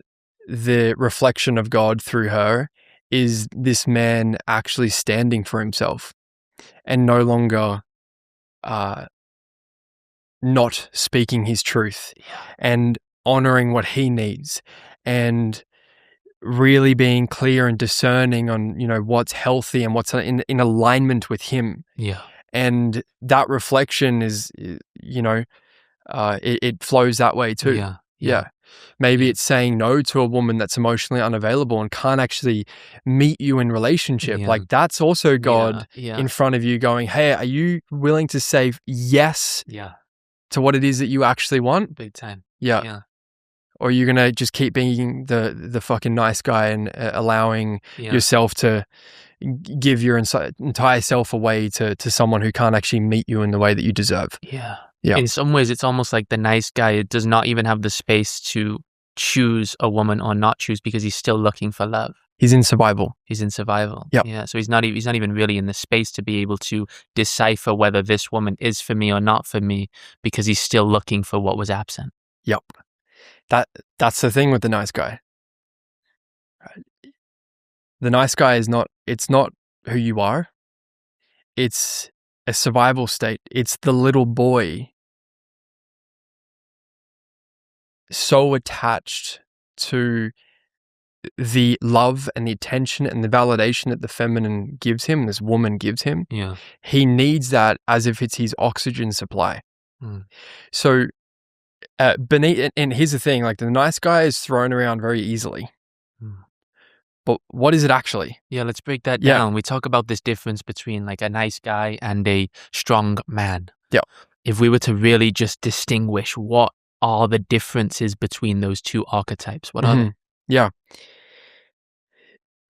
Speaker 2: the reflection of God through her is this man actually standing for himself and no longer not speaking his truth and honoring what he needs and really being clear and discerning on, you know, what's healthy and what's in alignment with him.
Speaker 1: Yeah.
Speaker 2: And that reflection is, you know, it flows that way too.
Speaker 1: Yeah.
Speaker 2: Maybe it's saying no to a woman that's emotionally unavailable and can't actually meet you in relationship.
Speaker 1: Yeah.
Speaker 2: Like that's also God
Speaker 1: Yeah.
Speaker 2: in front of you going, hey, are you willing to say yes to what it is that you actually want?
Speaker 1: Big time.
Speaker 2: Yeah. Or are you going to just keep being the fucking nice guy and allowing yourself to give your entire self away to someone who can't actually meet you in the way that you deserve?
Speaker 1: Yeah.
Speaker 2: Yeah.
Speaker 1: In some ways, it's almost like the nice guy does not even have the space to choose a woman or not choose because he's still looking for love.
Speaker 2: He's in survival.
Speaker 1: Yep. Yeah. So he's not even really in the space to be able to decipher whether this woman is for me or not for me because he's still looking for what was absent.
Speaker 2: Yep. That's the thing with the nice guy. The nice guy it's not who you are. It's a survival state. It's the little boy so attached to the love and the attention and the validation that the feminine gives him, this woman gives him.
Speaker 1: Yeah.
Speaker 2: He needs that as if it's his oxygen supply. So beneath, and here's the thing, like the nice guy is thrown around very easily. But what is it actually?
Speaker 1: Yeah, let's break that down. We talk about this difference between like a nice guy and a strong man.
Speaker 2: Yeah.
Speaker 1: If we were to really just distinguish what are the differences between those two archetypes, what are they?
Speaker 2: Yeah.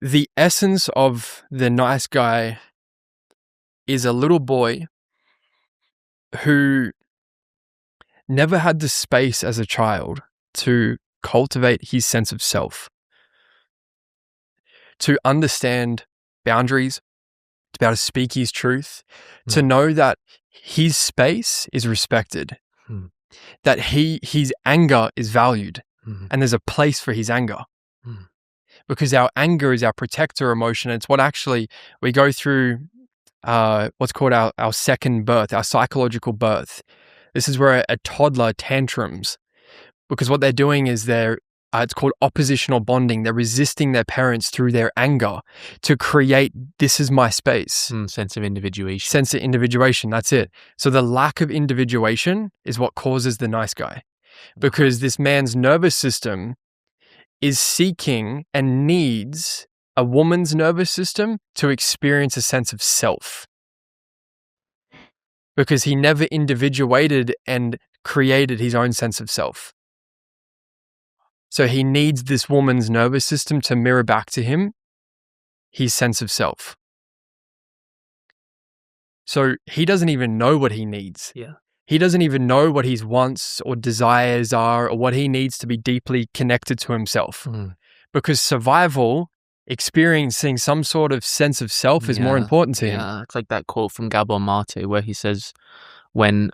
Speaker 2: The essence of the nice guy is a little boy who never had the space as a child to cultivate his sense of self, to understand boundaries, to be able to speak his truth, to know that his space is respected, that his anger is valued, and there's a place for his anger. Because our anger is our protector emotion. It's what actually we go through what's called our second birth, our psychological birth. This is where a toddler tantrums because what they're doing is it's called oppositional bonding. They're resisting their parents through their anger to create, this is my space.
Speaker 1: Sense of individuation.
Speaker 2: Sense of individuation, that's it. So the lack of individuation is what causes the nice guy because this man's nervous system is seeking and needs a woman's nervous system to experience a sense of self, because he never individuated and created his own sense of self. So he needs this woman's nervous system to mirror back to him his sense of self. So he doesn't even know what he needs.
Speaker 1: Yeah.
Speaker 2: He doesn't even know what his wants or desires are, or what he needs to be deeply connected to himself. Because survival, experiencing some sort of sense of self is more important to him.
Speaker 1: Yeah, it's like that quote from Gabor Mate where he says, when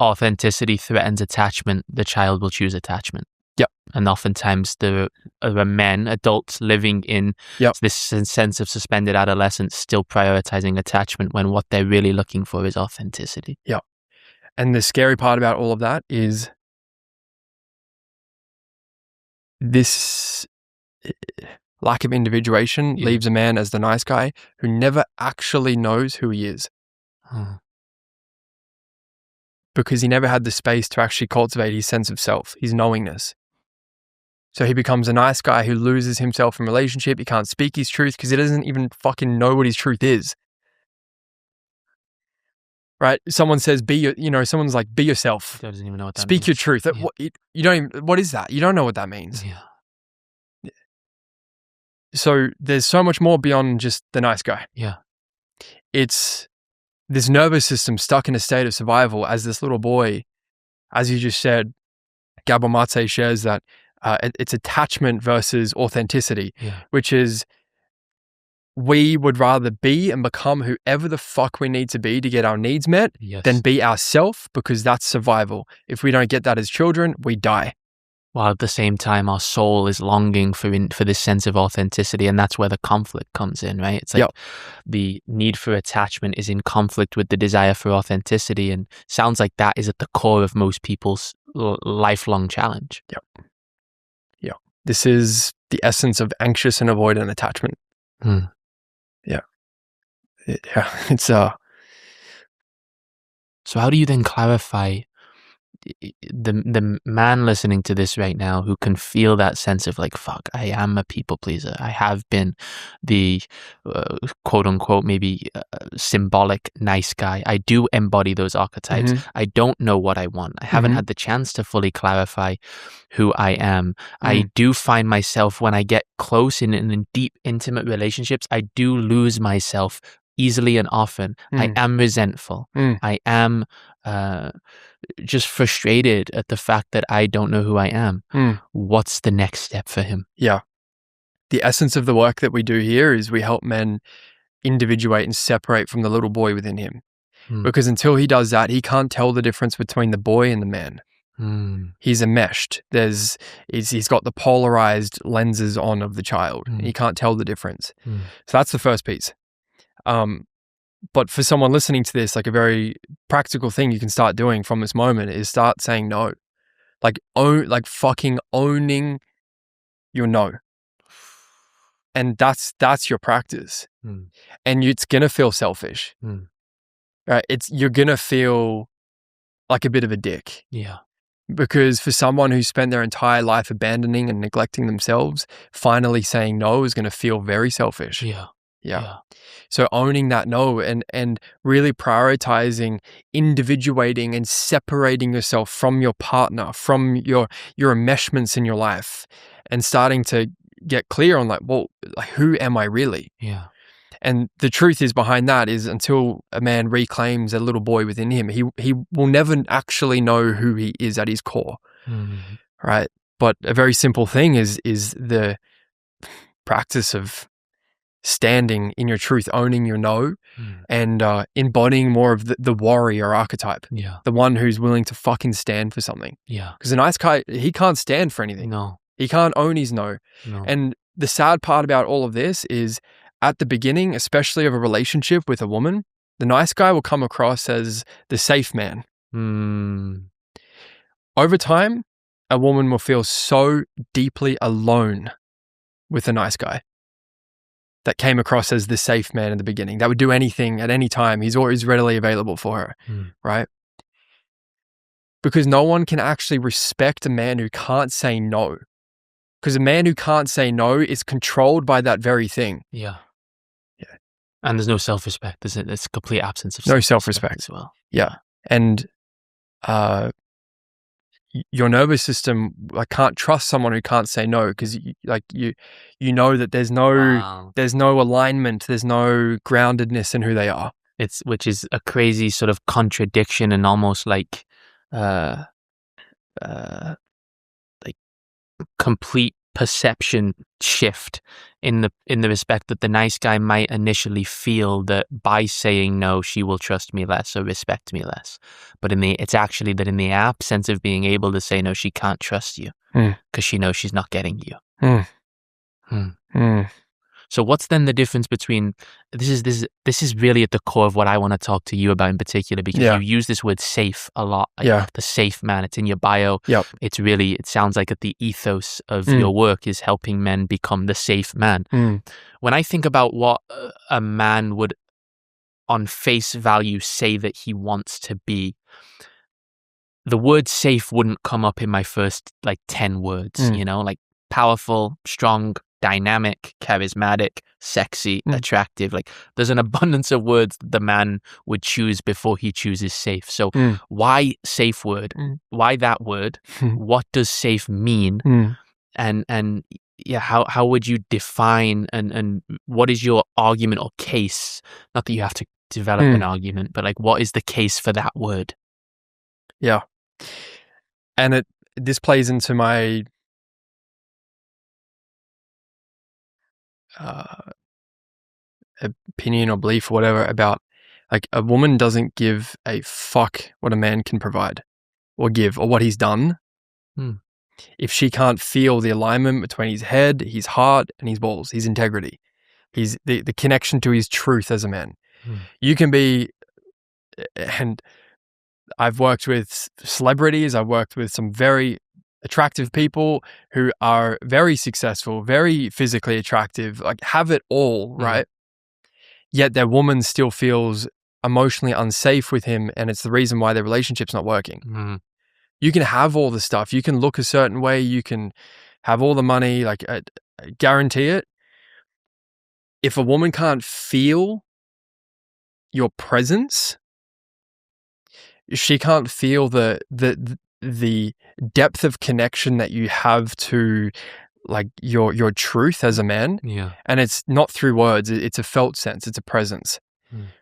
Speaker 1: authenticity threatens attachment, the child will choose attachment.
Speaker 2: Yep.
Speaker 1: And oftentimes there are men, adults, living in this sense of suspended adolescence, still prioritizing attachment when what they're really looking for is authenticity.
Speaker 2: Yep. And the scary part about all of that is this lack of individuation leaves a man as the nice guy who never actually knows who he is. Because he never had the space to actually cultivate his sense of self, his knowingness. So he becomes a nice guy who loses himself in relationship. He can't speak his truth because he doesn't even fucking know what his truth is. Right? Someone says, someone's like, be yourself.
Speaker 1: He doesn't even know what that
Speaker 2: Speak
Speaker 1: means.
Speaker 2: your truth.
Speaker 1: Yeah.
Speaker 2: You don't even, what is that? You don't know what that means.
Speaker 1: Yeah.
Speaker 2: So there's so much more beyond just the nice guy.
Speaker 1: Yeah.
Speaker 2: It's this nervous system stuck in a state of survival as this little boy, as you just said. Gabor Mate shares that it's attachment versus authenticity, which is we would rather be and become whoever the fuck we need to be to get our needs met than be ourself, because that's survival. If we don't get that as children, we die.
Speaker 1: While at the same time, our soul is longing for this sense of authenticity, and that's where the conflict comes in, right? It's like the need for attachment is in conflict with the desire for authenticity, and sounds like that is at the core of most people's lifelong challenge.
Speaker 2: Yep. This is the essence of anxious and avoidant attachment. It's
Speaker 1: So how do you then clarify the man listening to this right now who can feel that sense of like, fuck, I am a people pleaser. I have been the quote unquote, maybe symbolic nice guy. I do embody those archetypes. I don't know what I want. I haven't had the chance to fully clarify who I am. I do find myself when I get close in deep, intimate relationships, I do lose myself easily and often. I am resentful. I am just frustrated at the fact that I don't know who I am. What's the next step for him?
Speaker 2: Yeah. The essence of the work that we do here is we help men individuate and separate from the little boy within him. Because until he does that, he can't tell the difference between the boy and the man. He's enmeshed. He's got the polarized lenses on of the child. He can't tell the difference. So that's the first piece. But for someone listening to this, like a very practical thing you can start doing from this moment is start saying no. Like fucking owning your no. And that's your practice. And it's gonna feel selfish. Right? You're gonna feel like a bit of a dick.
Speaker 1: Yeah.
Speaker 2: Because for someone who spent their entire life abandoning and neglecting themselves, finally saying no is gonna feel very selfish. Yeah. So owning that no and really prioritizing, individuating and separating yourself from your partner, from your enmeshments in your life, and starting to get clear on who am I really?
Speaker 1: Yeah.
Speaker 2: And the truth is behind that is until a man reclaims a little boy within him, he will never actually know who he is at his core. Right? But a very simple thing is the practice of standing in your truth, owning your no, and embodying more of the warrior archetype.
Speaker 1: Yeah.
Speaker 2: The one who's willing to fucking stand for something.
Speaker 1: Yeah.
Speaker 2: Because a nice guy, he can't stand for anything.
Speaker 1: No.
Speaker 2: He can't own his no. And the sad part about all of this is at the beginning, especially of a relationship with a woman, the nice guy will come across as the safe man. Over time, a woman will feel so deeply alone with a nice guy that came across as the safe man in the beginning, that would do anything at any time. He's always readily available for her, right? Because no one can actually respect a man who can't say no. Because a man who can't say no is controlled by that very thing.
Speaker 1: Yeah.
Speaker 2: Yeah.
Speaker 1: And there's no self-respect. There's complete absence of
Speaker 2: No self-respect
Speaker 1: as well.
Speaker 2: Yeah. And your nervous system can't trust someone who can't say no, because you know that there's no alignment, there's no groundedness in who they are.
Speaker 1: Which is a crazy sort of contradiction and almost like complete perception shift in the respect that the nice guy might initially feel that by saying no she will trust me less or respect me less, but it's actually that in the absence of being able to say no she can't trust you because she knows she's not getting you. So what's then the difference between this is really at the core of what I want to talk to you about in particular, because you use this word safe a lot. The safe man, it's in your bio.
Speaker 2: Yep.
Speaker 1: It sounds like the ethos of your work is helping men become the safe man. When I think about what a man would on face value say that he wants to be, the word safe wouldn't come up in my first 10 words, like powerful, strong, dynamic, charismatic, sexy, attractive. There's an abundance of words that the man would choose before he chooses safe. So why safe word? Why that word? What does safe mean? And yeah, how would you define and what is your argument or case? Not that you have to develop an argument, but what is the case for that word?
Speaker 2: Yeah. And this plays into my opinion or belief or whatever about a woman doesn't give a fuck what a man can provide or give or what he's done if she can't feel the alignment between his head, his heart, and his balls, his integrity, his the connection to his truth as a man. You can be, and I've worked with celebrities, I've worked with some very attractive people who are very successful, very physically attractive, have it all, right? Yet their woman still feels emotionally unsafe with him, and it's the reason why their relationship's not working. You can have all the stuff, you can look a certain way, you can have all the money, I guarantee it. If a woman can't feel your presence, she can't feel the depth of connection that you have to your truth as a man. And it's not through words, it's a felt sense, it's a presence.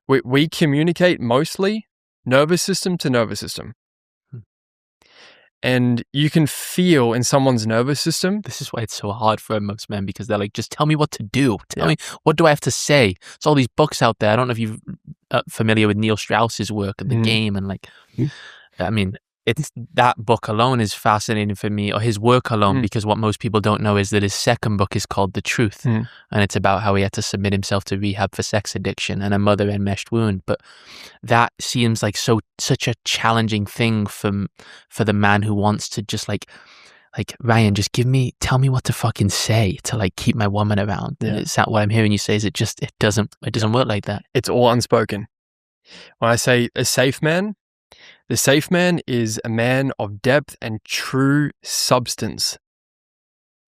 Speaker 2: We communicate mostly nervous system to nervous system. And you can feel in someone's nervous system.
Speaker 1: This is why it's so hard for most men, because they're just tell me what to do. Tell me, what do I have to say? There's all these books out there. I don't know if you're familiar with Neil Strauss's work and The Game. And I mean, it's that book alone is fascinating for me, or his work alone, because what most people don't know is that his second book is called The Truth. And it's about how he had to submit himself to rehab for sex addiction and a mother enmeshed wound. But that seems like such a challenging thing for the man who wants to just Ryan, just tell me what to fucking say to keep my woman around. And it's not what I'm hearing you say is it doesn't work like that.
Speaker 2: It's all unspoken. When I say a safe man, the safe man is a man of depth and true substance,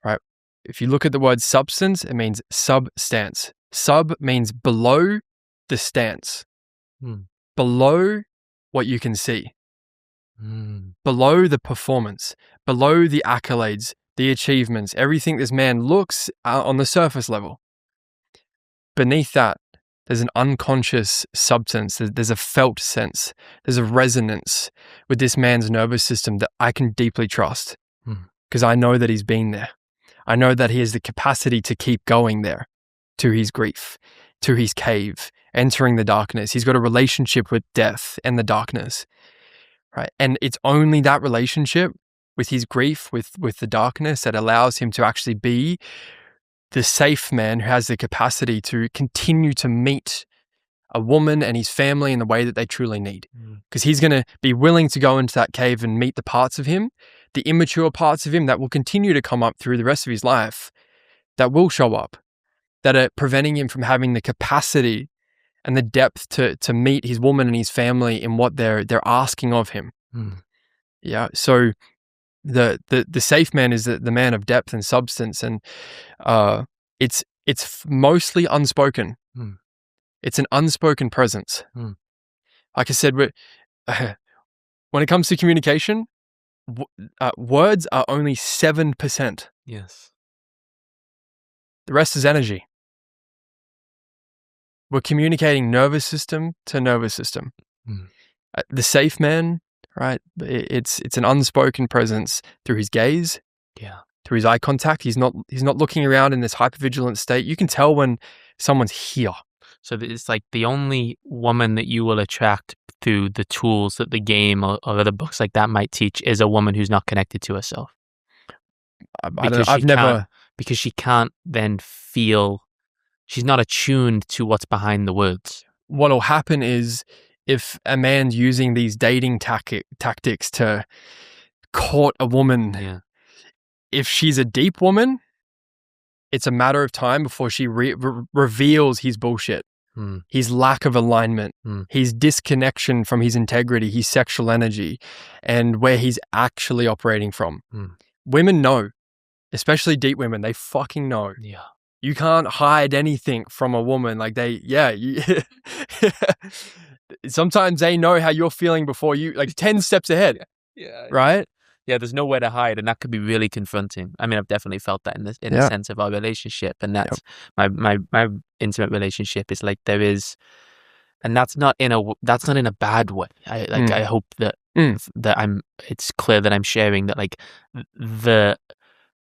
Speaker 2: right? If you look at the word substance, it means substance. Sub means below the stance, below what you can see, below the performance, below the accolades, the achievements, everything this man looks on the surface level. Beneath that, there's an unconscious substance. There's a felt sense. There's a resonance with this man's nervous system that I can deeply trust because I know that he's been there. I know that he has the capacity to keep going there, to his grief, to his cave, entering the darkness. He's got a relationship with death and the darkness, right? And it's only that relationship with his grief, with the darkness, that allows him to actually be the safe man who has the capacity to continue to meet a woman and his family in the way that they truly need. Because he's going to be willing to go into that cave and meet the parts of him, the immature parts of him that will continue to come up through the rest of his life, that will show up, that are preventing him from having the capacity and the depth to meet his woman and his family in what they're asking of him. Yeah. So The safe man is the man of depth and substance, and it's mostly unspoken. It's an unspoken presence. Like I said, when it comes to communication, words are only 7%.
Speaker 1: Yes.
Speaker 2: The rest is energy. We're communicating nervous system to nervous system. The safe man, right? It's an unspoken presence through his gaze, through his eye contact. He's not looking around in this hypervigilant state. You can tell when someone's here.
Speaker 1: So it's like the only woman that you will attract through the tools that the game or other books like that might teach is a woman who's not connected to herself. Because she can't then feel, she's not attuned to what's behind the words.
Speaker 2: What'll happen is if a man's using these dating tactics to court a woman, if she's a deep woman, it's a matter of time before she reveals his bullshit, his lack of alignment, his disconnection from his integrity, his sexual energy, and where he's actually operating from. Women know, especially deep women, they fucking know.
Speaker 1: Yeah.
Speaker 2: You can't hide anything from a woman. Like sometimes they know how you're feeling before you, like 10 steps ahead.
Speaker 1: Yeah.
Speaker 2: Right?
Speaker 1: Yeah, there's nowhere to hide, and that could be really confronting. I mean, I've definitely felt that in the sense of our relationship, and that's my intimate relationship is like there is, and that's not in a bad way. I hope that it's clear that I'm sharing that like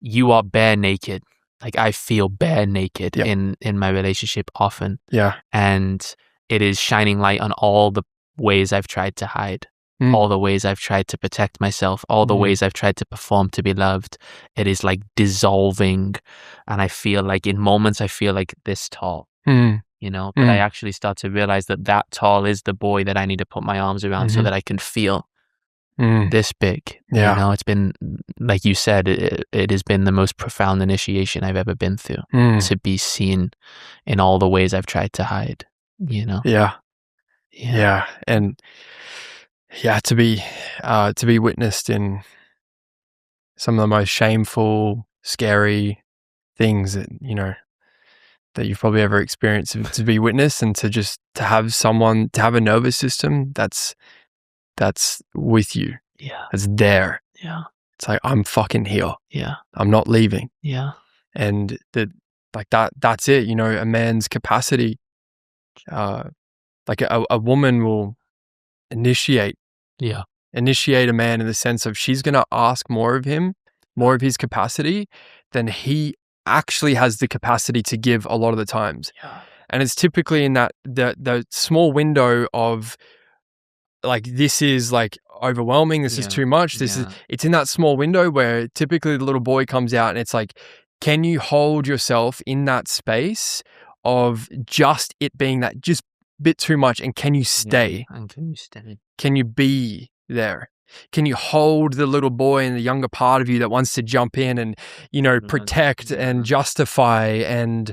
Speaker 1: you are bare naked. Like I feel bare naked in my relationship often.
Speaker 2: Yeah.
Speaker 1: And it is shining light on all the ways I've tried to hide. All the ways I've tried to protect myself, all the ways I've tried to perform to be loved. It is like dissolving, and I feel like in moments I feel like this tall, but I actually start to realize that tall is the boy that I need to put my arms around so that I can feel this big. It's been, like you said, it has been the most profound initiation I've ever been through, to be seen in all the ways I've tried to hide,
Speaker 2: and to be witnessed in some of the most shameful, scary things that that you've probably ever experienced, to be witnessed, and to have a nervous system that's with you, that's there. It's like, I'm fucking here. I'm not leaving. And that's it. A man's capacity, like a woman will initiate a man in the sense of she's going to ask more of him, more of his capacity than he actually has the capacity to give a lot of the times. And it's typically in that the small window of like, this is like overwhelming, this is too much, it's in that small window where typically the little boy comes out, and it's like, can you hold yourself in that space of just it being that just bit too much, and can you stay? Can you be there? Can you hold the little boy and the younger part of you that wants to jump in and protect and justify and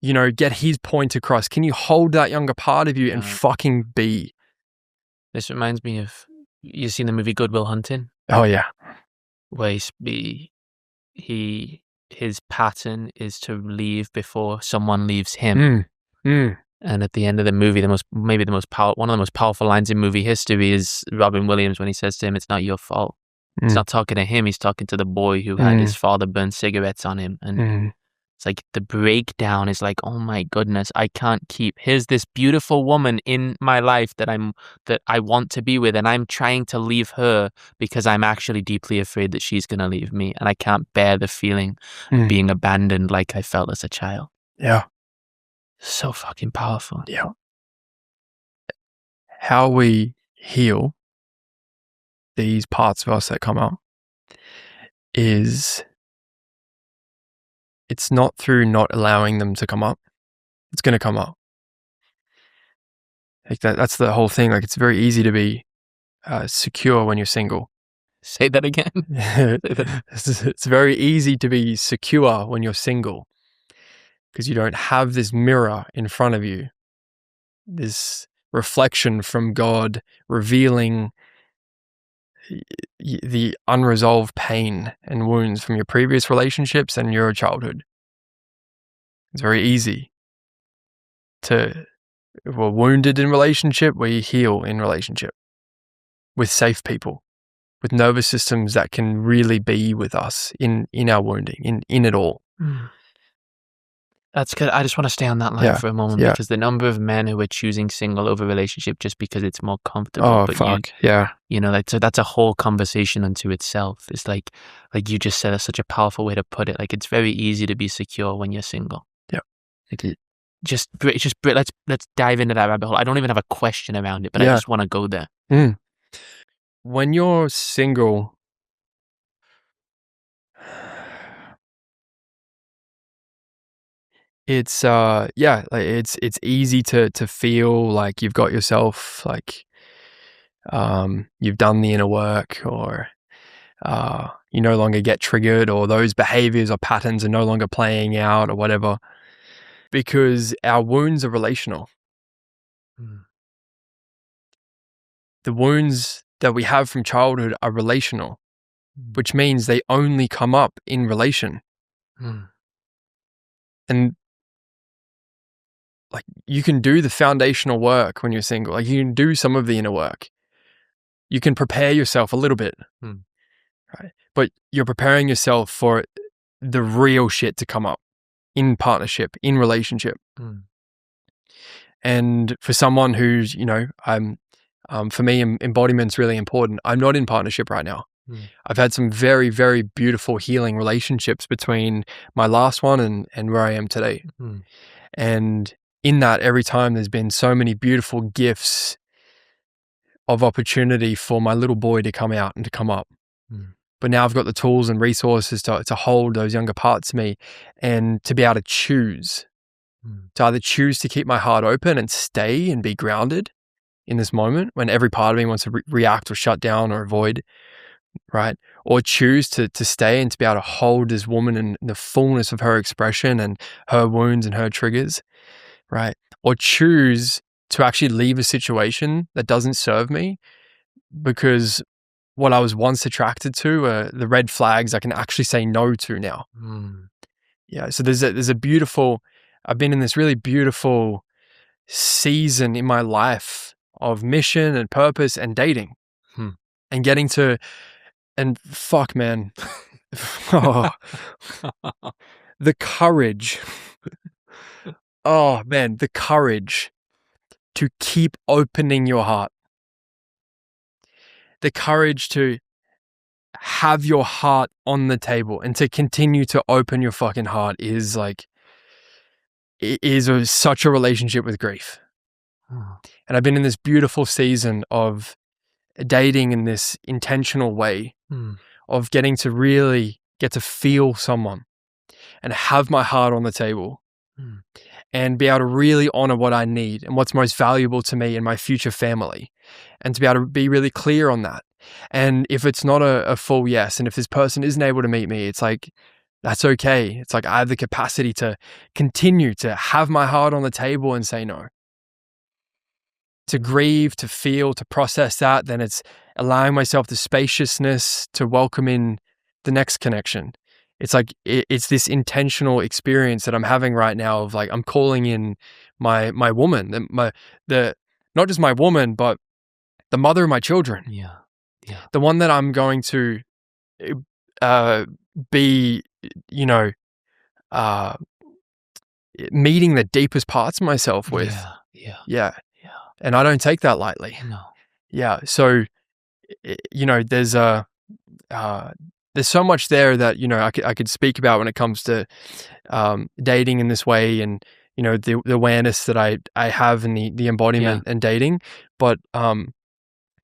Speaker 2: get his point across? Can you hold that younger part of you and fucking be?
Speaker 1: This reminds me of, you've seen the movie Good Will Hunting?
Speaker 2: Oh yeah.
Speaker 1: Where his pattern is to leave before someone leaves him. And at the end of the movie, one of the most powerful lines in movie history is Robin Williams when he says to him, "It's not your fault." He's not talking to him, he's talking to the boy who had his father burn cigarettes on him. And it's like the breakdown is like, oh my goodness, I can't here's this beautiful woman in my life that I want to be with, and I'm trying to leave her because I'm actually deeply afraid that she's going to leave me, and I can't bear the feeling of being abandoned like I felt as a child.
Speaker 2: Yeah.
Speaker 1: So fucking powerful.
Speaker 2: Yeah. How we heal these parts of us that come up is, it's not through not allowing them to come up. It's going to come up. Like that's the whole thing. Like, it's very easy to be secure when you're single.
Speaker 1: Say that again.
Speaker 2: It's very easy to be secure when you're single, because you don't have this mirror in front of you, this reflection from God revealing the unresolved pain and wounds from your previous relationships and your childhood. It's very easy to, if we're wounded in relationship, we heal in relationship with safe people, with nervous systems that can really be with us in our wounding, in it all.
Speaker 1: That's good. I just want to stay on that line for a moment because the number of men who are choosing single over relationship just because it's more comfortable.
Speaker 2: Oh, but fuck.
Speaker 1: You know, like, so that's a whole conversation unto itself. It's like you just said, that's such a powerful way to put it. Like, it's very easy to be secure when you're single.
Speaker 2: Yeah.
Speaker 1: Like, let's dive into that rabbit hole. I don't even have a question around it, but I just want to go there.
Speaker 2: When you're single, it's it's easy to feel like you've got yourself, like you've done the inner work, or you no longer get triggered, or those behaviors or patterns are no longer playing out, or whatever, because our wounds are relational. The wounds that we have from childhood are relational, which means they only come up in relation. And like, you can do the foundational work when you're single. Like, you can do some of the inner work. You can prepare yourself a little bit, right? But you're preparing yourself for the real shit to come up in partnership, in relationship. And for someone who's, you know, for me, embodiment's really important. I'm not in partnership right now. I've had some very, very beautiful healing relationships between my last one and where I am today. And in that, every time there's been so many beautiful gifts of opportunity for my little boy to come out and to come up. But now I've got the tools and resources to hold those younger parts of me and to be able to choose. To either choose to keep my heart open and stay and be grounded in this moment when every part of me wants to react or shut down or avoid, right? Or choose to stay and to be able to hold this woman in the fullness of her expression and her wounds and her triggers, right? Or choose to actually leave a situation that doesn't serve me because what I was once attracted to are the red flags I can actually say no to now. Yeah, so there's a beautiful, I've been in this really beautiful season in my life of mission and purpose and dating and getting to, and fuck, man, the courage, oh man, the courage to keep opening your heart, the courage to have your heart on the table and to continue to open your fucking heart is like, it is such a relationship with grief. And I've been in this beautiful season of dating in this intentional way of getting to really get to feel someone and have my heart on the table and be able to really honor what I need and what's most valuable to me and my future family, and to be able to be really clear on that. And if it's not a full yes, and if this person isn't able to meet me, it's like, that's okay. It's like I have the capacity to continue to have my heart on the table and say no. To grieve, to feel, to process that, then it's allowing myself the spaciousness to welcome in the next connection. It's like, it's this intentional experience that I'm having right now of like, I'm calling in my woman, not just my woman, but the mother of my children.
Speaker 1: Yeah.
Speaker 2: The one that I'm going to be, you know, meeting the deepest parts of myself with. Yeah. And I don't take that lightly.
Speaker 1: No.
Speaker 2: Yeah. So, you know, there's so much there that, you know, I could speak about when it comes to dating in this way, and, you know, the awareness that I have in the embodiment and dating. But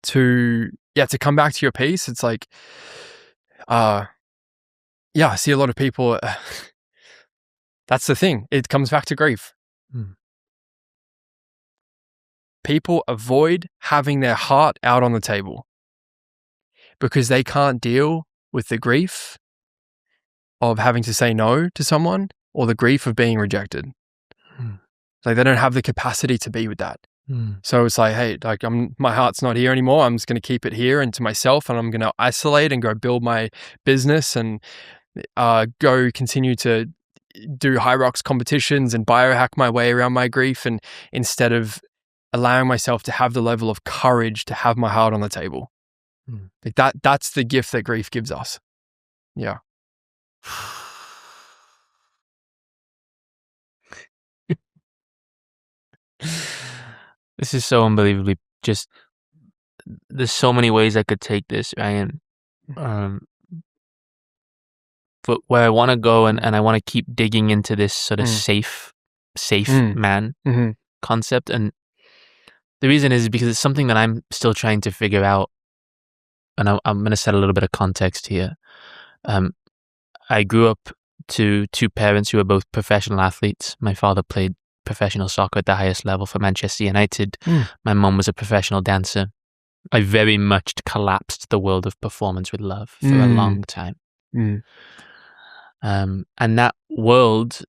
Speaker 2: to come back to your piece, it's like, I see a lot of people, that's the thing. It comes back to grief. People avoid having their heart out on the table because they can't deal with the grief of having to say no to someone or the grief of being rejected. Like, they don't have the capacity to be with that. So it's like, hey, like my heart's not here anymore. I'm just going to keep it here and to myself, and I'm going to isolate and go build my business and go continue to do high rocks competitions and biohack my way around my grief, and instead of allowing myself to have the level of courage to have my heart on the table. Like that's the gift that grief gives us. Yeah.
Speaker 1: This is so unbelievably just, there's so many ways I could take this, Ryan. But where I want to go and I want to keep digging into this sort of safe man concept. And the reason is because it's something that I'm still trying to figure out. And I'm going to set a little bit of context here. I grew up to two parents who are both professional athletes. My father played professional soccer at the highest level for Manchester United. My mum was a professional dancer. I very much collapsed the world of performance with love for a long time. And that world,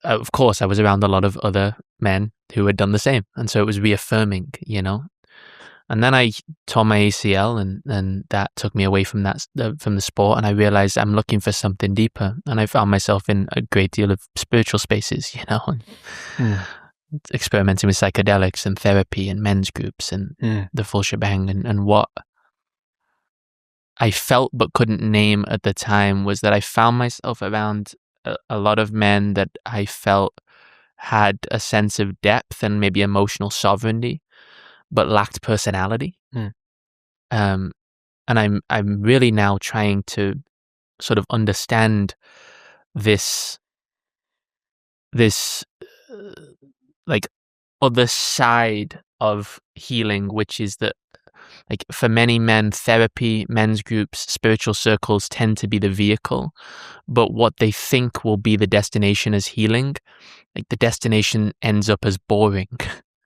Speaker 1: of course, I was around a lot of other men who had done the same. And so it was reaffirming, you know. And then I tore my ACL, and that took me away from from the sport. And I realized I'm looking for something deeper. And I found myself in a great deal of spiritual spaces, you know, experimenting with psychedelics and therapy and men's groups and the full shebang. And what I felt but couldn't name at the time was that I found myself around a lot of men that I felt had a sense of depth and maybe emotional sovereignty, but lacked personality. And I'm really now trying to sort of understand this like other side of healing, which is that, like, for many men, therapy, men's groups, spiritual circles tend to be the vehicle, but what they think will be the destination as healing, like the destination ends up as boring.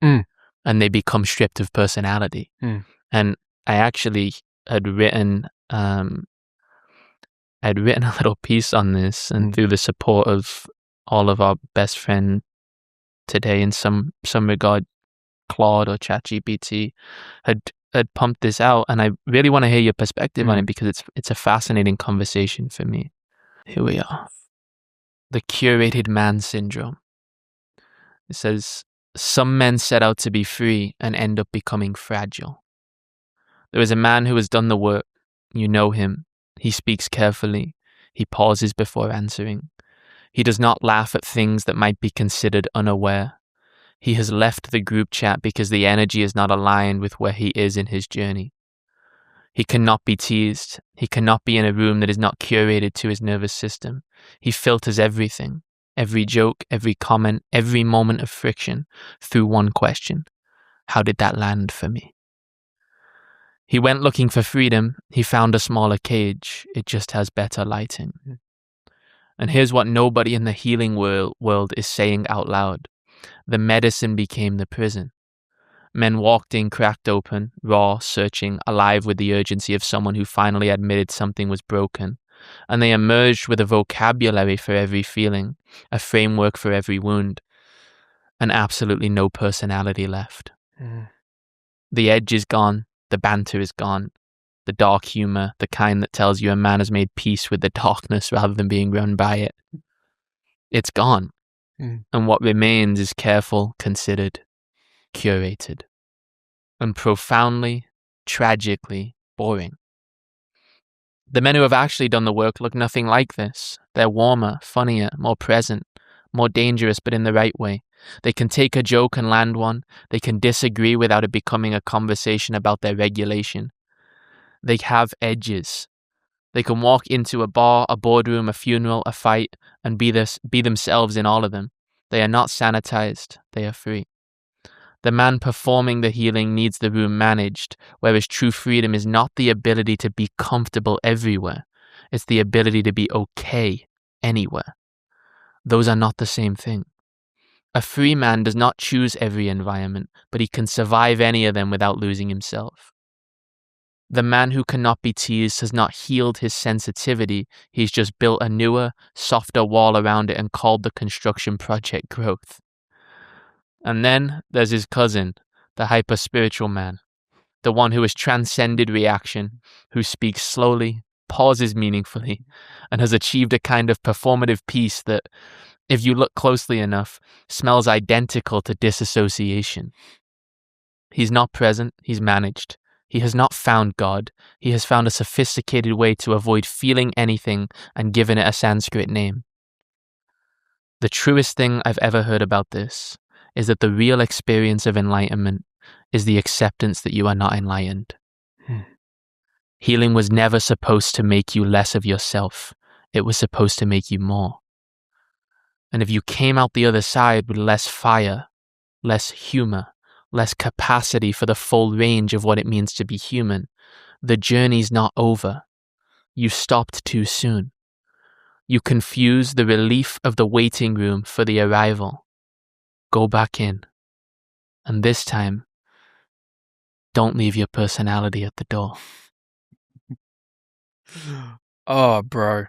Speaker 1: And they become stripped of personality. And I actually had written a little piece on this, and through the support of all of our best friend today, in some regard, Claude or ChatGPT, had pumped this out, and I really want to hear your perspective on it, because it's a fascinating conversation for me. Here we are. The curated man syndrome. It says, some men set out to be free and end up becoming fragile. There is a man who has done the work. You know him. He speaks carefully. He pauses before answering. He does not laugh at things that might be considered unaware. He has left the group chat because the energy is not aligned with where he is in his journey. He cannot be teased. He cannot be in a room that is not curated to his nervous system. He filters everything. Every joke, every comment, every moment of friction through one question. How did that land for me? He went looking for freedom. He found a smaller cage. It just has better lighting. And here's what nobody in the healing world is saying out loud. The medicine became the prison. Men walked in cracked open, raw, searching, alive with the urgency of someone who finally admitted something was broken. And they emerged with a vocabulary for every feeling, a framework for every wound, and absolutely no personality left. The edge is gone, the banter is gone, the dark humor, the kind that tells you a man has made peace with the darkness rather than being run by it. It's gone. And what remains is careful, considered, curated, and profoundly, tragically boring. The men who have actually done the work look nothing like this. They're warmer, funnier, more present, more dangerous, but in the right way. They can take a joke and land one. They can disagree without it becoming a conversation about their regulation. They have edges. They can walk into a bar, a boardroom, a funeral, a fight, and be themselves in all of them. They are not sanitized. They are free. The man performing the healing needs the room managed, whereas true freedom is not the ability to be comfortable everywhere. It's the ability to be okay anywhere. Those are not the same thing. A free man does not choose every environment, but he can survive any of them without losing himself. The man who cannot be teased has not healed his sensitivity. He's just built a newer, softer wall around it and called the construction project growth. And then there's his cousin, the hyper-spiritual man, the one who has transcended reaction, who speaks slowly, pauses meaningfully, and has achieved a kind of performative peace that, if you look closely enough, smells identical to disassociation. He's not present, he's managed. He has not found God. He has found a sophisticated way to avoid feeling anything and given it a Sanskrit name. The truest thing I've ever heard about this is that the real experience of enlightenment is the acceptance that you are not enlightened. Healing was never supposed to make you less of yourself. It was supposed to make you more. And if you came out the other side with less fire, less humor, less capacity for the full range of what it means to be human, the journey's not over. You stopped too soon. You confuse the relief of the waiting room for the arrival. Go back in. And this time, don't leave your personality at the door.
Speaker 2: Oh, bro.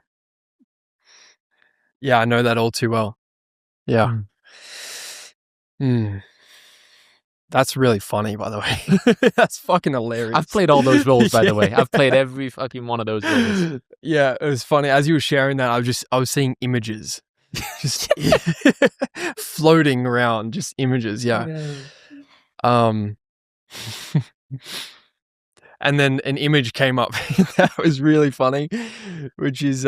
Speaker 2: Yeah, I know that all too well. Yeah. That's really funny, by the way. That's fucking hilarious.
Speaker 1: I've played all those roles, by the way. I've played every fucking one of those roles.
Speaker 2: Yeah, it was funny. As you were sharing that, I was seeing images. Just floating around, just images, yeah. And then an image came up that was really funny, which is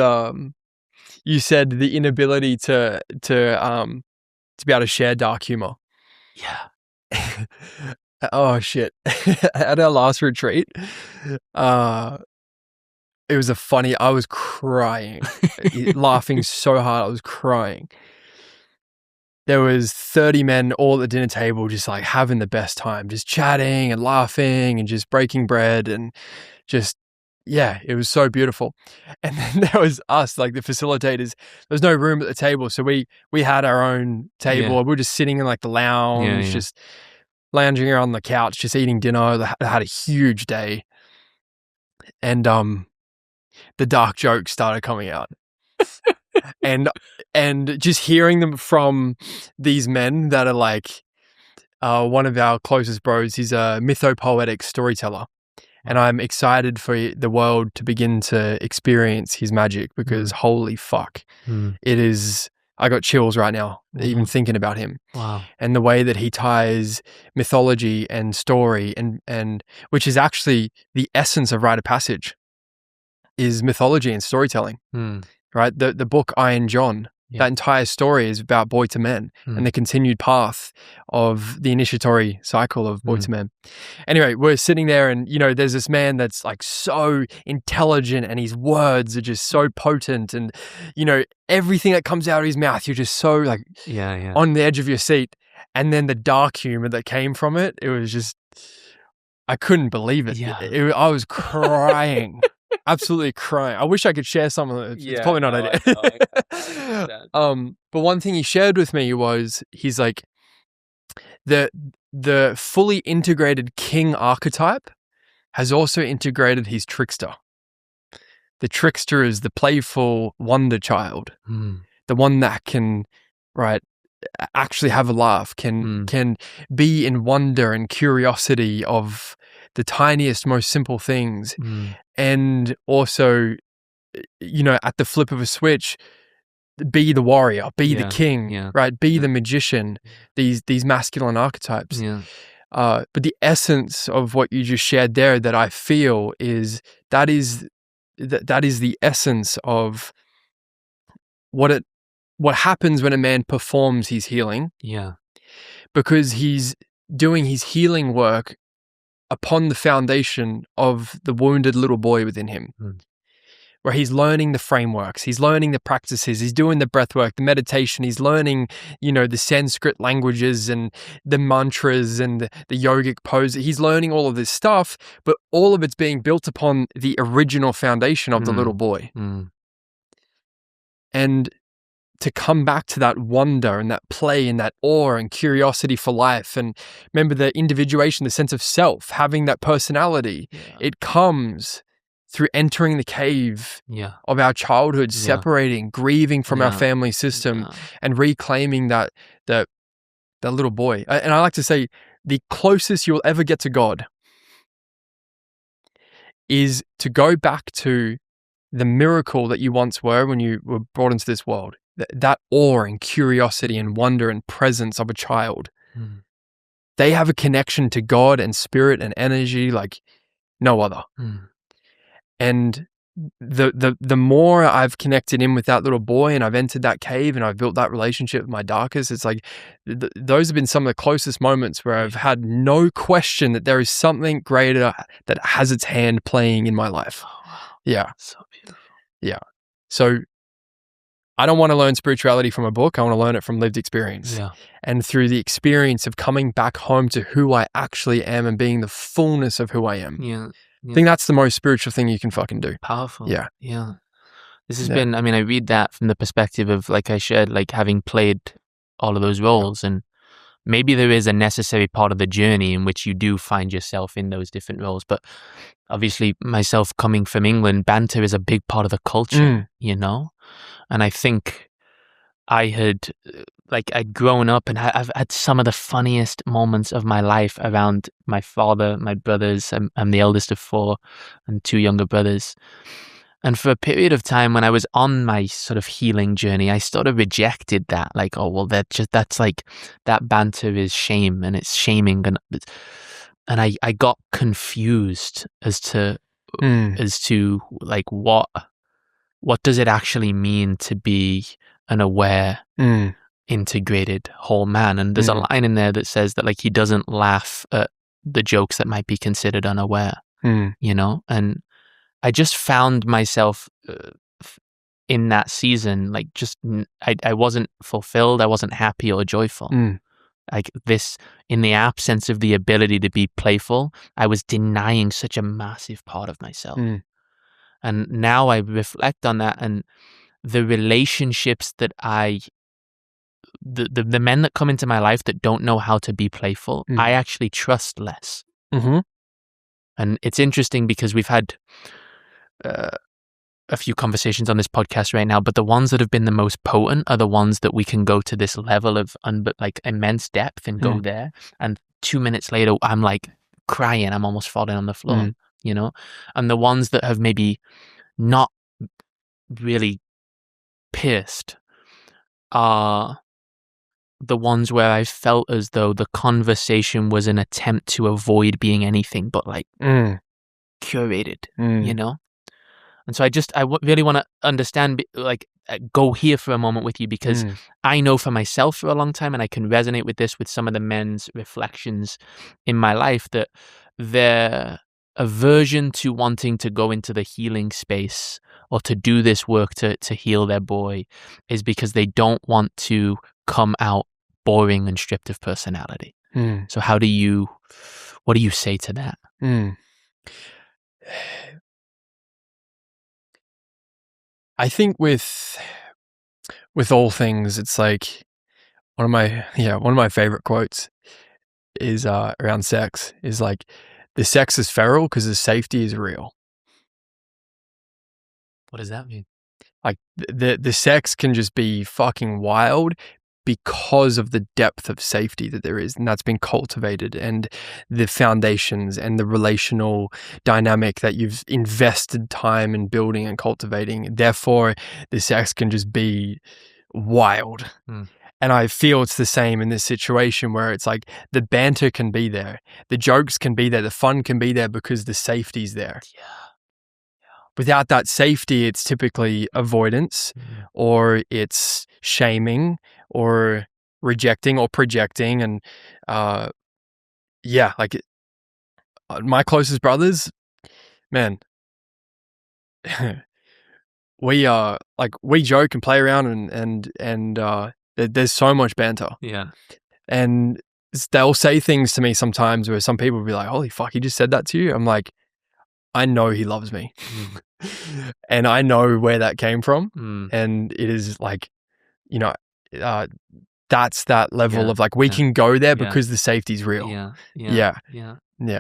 Speaker 2: you said the inability to be able to share dark humor.
Speaker 1: Yeah.
Speaker 2: Oh shit. At our last retreat, it was I was crying, laughing so hard, I was crying. There was 30 men all at the dinner table, just like having the best time, just chatting and laughing and just breaking bread and just, yeah, it was so beautiful. And then there was us, like the facilitators. There was no room at the table, so we had our own table.
Speaker 1: Yeah.
Speaker 2: We were just sitting in like the lounge, just lounging around the couch, just eating dinner. I had a huge day, and the dark jokes started coming out. and just hearing them from these men that are like, one of our closest bros, he's a mythopoetic storyteller. And I'm excited for the world to begin to experience his magic because holy fuck, it is, I got chills right now, even thinking about him.
Speaker 1: Wow.
Speaker 2: And the way that he ties mythology and story and which is actually the essence of rite of passage is mythology and storytelling, right? The book Iron John, that entire story is about boy to men and the continued path of the initiatory cycle of boy to men. Anyway, we're sitting there and, you know, there's this man that's like so intelligent and his words are just so potent and, you know, everything that comes out of his mouth, you're just so like on the edge of your seat. And then the dark humor that came from it, it was just, I couldn't believe it. I was crying. Absolutely crying. I wish I could share some of it. It's probably not ideal. But one thing he shared with me was he's like the fully integrated king archetype has also integrated his trickster. The trickster is the playful wonder child, the one that can actually have a laugh, can be in wonder and curiosity of the tiniest, most simple things. And also, you know, at the flip of a switch, be the warrior, be the king, right? Be the magician, these masculine archetypes. But the essence of what you just shared there that I feel is that is the essence of what happens when a man performs his healing. Because he's doing his healing work upon the foundation of the wounded little boy within him, where he's learning the frameworks, he's learning the practices, he's doing the breath work, the meditation, he's learning, you know, the Sanskrit languages and the mantras and the yogic pose. He's learning all of this stuff, but all of it's being built upon the original foundation of the little boy. And to come back to that wonder and that play and that awe and curiosity for life. And remember the individuation, the sense of self, having that personality, it comes through entering the cave of our childhood, separating, grieving from our family system and reclaiming that little boy. And I like to say the closest you'll ever get to God is to go back to the miracle that you once were when you were brought into this world. That awe and curiosity and wonder and presence of a child.
Speaker 1: Mm.
Speaker 2: They have a connection to God and spirit and energy like no other.
Speaker 1: Mm.
Speaker 2: And the more I've connected in with that little boy and I've entered that cave and I've built that relationship with my darkest, it's like those have been some of the closest moments where I've had no question that there is something greater that has its hand playing in my life.
Speaker 1: Oh, wow.
Speaker 2: Yeah.
Speaker 1: So beautiful.
Speaker 2: Yeah. So I don't want to learn spirituality from a book. I want to learn it from lived experience.
Speaker 1: Yeah.
Speaker 2: And through the experience of coming back home to who I actually am and being the fullness of who I am.
Speaker 1: Yeah.
Speaker 2: I think that's the most spiritual thing you can fucking do.
Speaker 1: Powerful.
Speaker 2: Yeah.
Speaker 1: Yeah. This has been, I mean, I read that from the perspective of, like I shared, like having played all of those roles, and maybe there is a necessary part of the journey in which you do find yourself in those different roles. But obviously myself coming from England, banter is a big part of the culture, you know? And I think I had, I'd grown up and I've had some of the funniest moments of my life around my father, my brothers. I'm the eldest of 4 and 2 younger brothers. And for a period of time when I was on my sort of healing journey, I sort of rejected that. Like, oh, well, that's like, that banter is shame and it's shaming. And I got confused as to like, what does it actually mean to be an aware, integrated whole man? And there's a line in there that says that, like, he doesn't laugh at the jokes that might be considered unaware, you know? And I just found myself in that season, like, just, I wasn't fulfilled. I wasn't happy or joyful. Like this, in the absence of the ability to be playful, I was denying such a massive part of myself. And now I reflect on that, and the relationships that the men that come into my life that don't know how to be playful, I actually trust less. And it's interesting because we've had a few conversations on this podcast right now, but the ones that have been the most potent are the ones that we can go to this level of immense depth and go there. And 2 minutes later, I'm like crying. I'm almost falling on the floor, you know? And the ones that have maybe not really pierced are the ones where I felt as though the conversation was an attempt to avoid being anything but like curated, you know? And so I really want to understand, like, go here for a moment with you, because I know for myself for a long time, and I can resonate with this with some of the men's reflections in my life, that their aversion to wanting to go into the healing space or to do this work to heal their boy is because they don't want to come out boring and stripped of personality. So what do you say to that?
Speaker 2: I think with all things, it's like one of my favorite quotes is around sex is like, the sex is feral because the safety is real.
Speaker 1: What does that mean?
Speaker 2: Like the sex can just be fucking wild because of the depth of safety that there is, and that's been cultivated, and the foundations and the relational dynamic that you've invested time in building and cultivating. Therefore, the sex can just be wild. And I feel it's the same in this situation where it's like the banter can be there, the jokes can be there, the fun can be there because the safety's there. Without that safety, it's typically avoidance or it's shaming or rejecting or projecting. And like my closest brothers, man, we joke and play around and there's so much banter. And they'll say things to me sometimes where some people will be like, holy fuck, he just said that to you? I'm like, I know he loves me. And I know where that came from. And it is like, you know, that's that level of like, we can go there because the safety's real.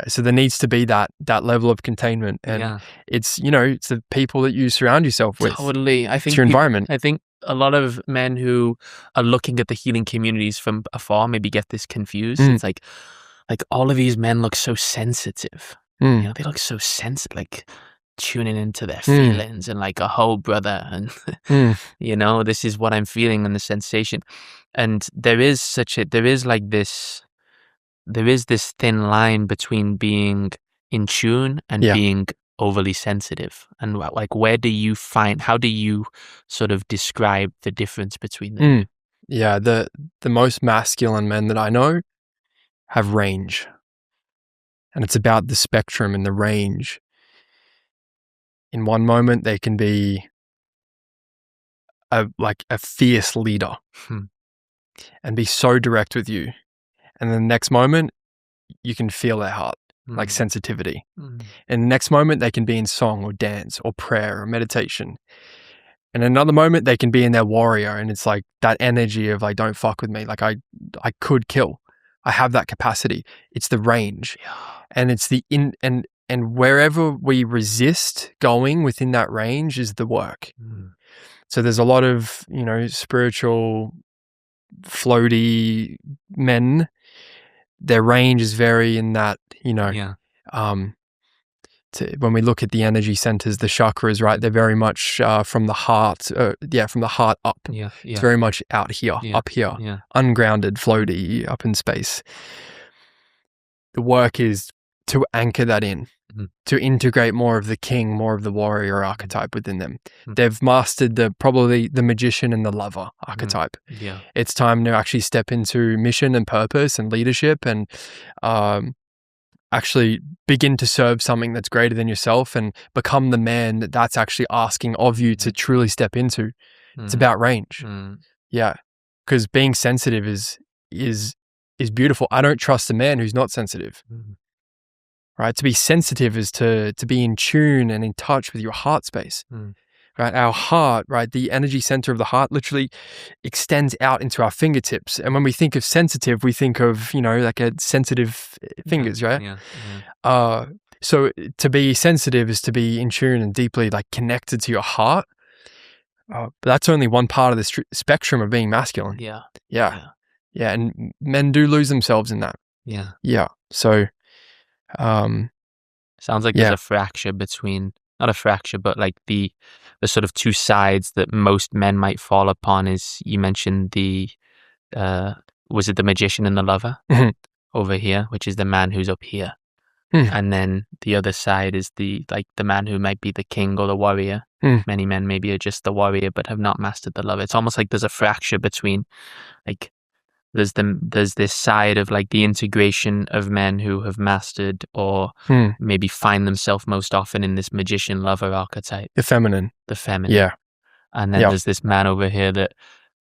Speaker 2: So there needs to be that level of containment. And it's, you know, it's the people that you surround yourself with.
Speaker 1: Totally. I think
Speaker 2: it's your environment.
Speaker 1: I think a lot of men who are looking at the healing communities from afar maybe get this confused. It's like, like all of these men look so sensitive.
Speaker 2: Mm.
Speaker 1: You know, they look so sensitive, like tuning into their
Speaker 2: Mm.
Speaker 1: feelings and like a whole brother. And,
Speaker 2: Mm.
Speaker 1: you know, this is what I'm feeling and the sensation. And there is this thin line between being in tune and
Speaker 2: Yeah.
Speaker 1: being overly sensitive. And like, how do you sort of describe the difference between them?
Speaker 2: Mm. Yeah, the most masculine men that I know have range. And it's about the spectrum and the range. In one moment, they can be a fierce leader and be so direct with you. And then the next moment, you can feel their heart, like sensitivity. And the next moment, they can be in song or dance or prayer or meditation. And another moment, they can be in their warrior, and it's like that energy of like, don't fuck with me. Like I could kill. I have that capacity. It's the range, and it's the and wherever we resist going within that range is the work. So there's a lot of, you know, spiritual, floaty men. Their range is very in that, you know, when we look at the energy centers, the chakras, right? They're very much from the heart, from the heart up. It's very much out here, up here, ungrounded, floaty, up in space. The work is to anchor that in, to integrate more of the king, more of the warrior archetype within them. They've mastered probably the magician and the lover archetype. It's time to actually step into mission and purpose and leadership and actually begin to serve something that's greater than yourself and become the man that's actually asking of you to truly step into. It's about range. Yeah. Because being sensitive is beautiful. I don't trust a man who's not sensitive. Right? To be sensitive is to be in tune and in touch with your heart space. Right? Our heart, right? The energy center of the heart literally extends out into our fingertips. And when we think of sensitive, we think of, you know, like a sensitive fingers, right? So to be sensitive is to be in tune and deeply like connected to your heart. But that's only one part of the spectrum of being masculine. Yeah. And men do lose themselves in that. Yeah. So,
Speaker 1: sounds like there's a fracture between, not a fracture, but like the sort of two sides that most men might fall upon is, you mentioned was it the magician and the lover over here, which is the man who's up here. And then the other side is the man who might be the king or the warrior. Many men maybe are just the warrior, but have not mastered the lover. It's almost like there's a fracture between, like, there's this side of like the integration of men who have mastered or maybe find themselves most often in this magician lover archetype.
Speaker 2: The feminine.
Speaker 1: Yeah. And then there's this man over here that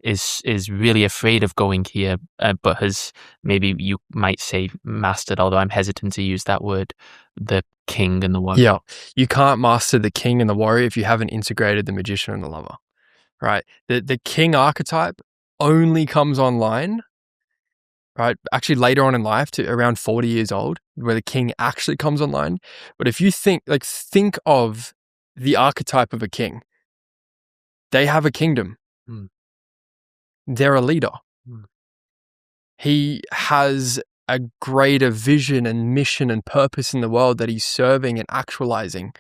Speaker 1: is really afraid of going here, but has, maybe you might say, mastered, although I'm hesitant to use that word, the king and the warrior.
Speaker 2: Yeah. You can't master the king and the warrior if you haven't integrated the magician and the lover. Right? The king archetype only comes online, right, actually later on in life, to around 40 years old, where the king actually comes online. But if you think of the archetype of a king, they have a kingdom. They're a leader. He has a greater vision and mission and purpose in the world that he's serving and actualizing.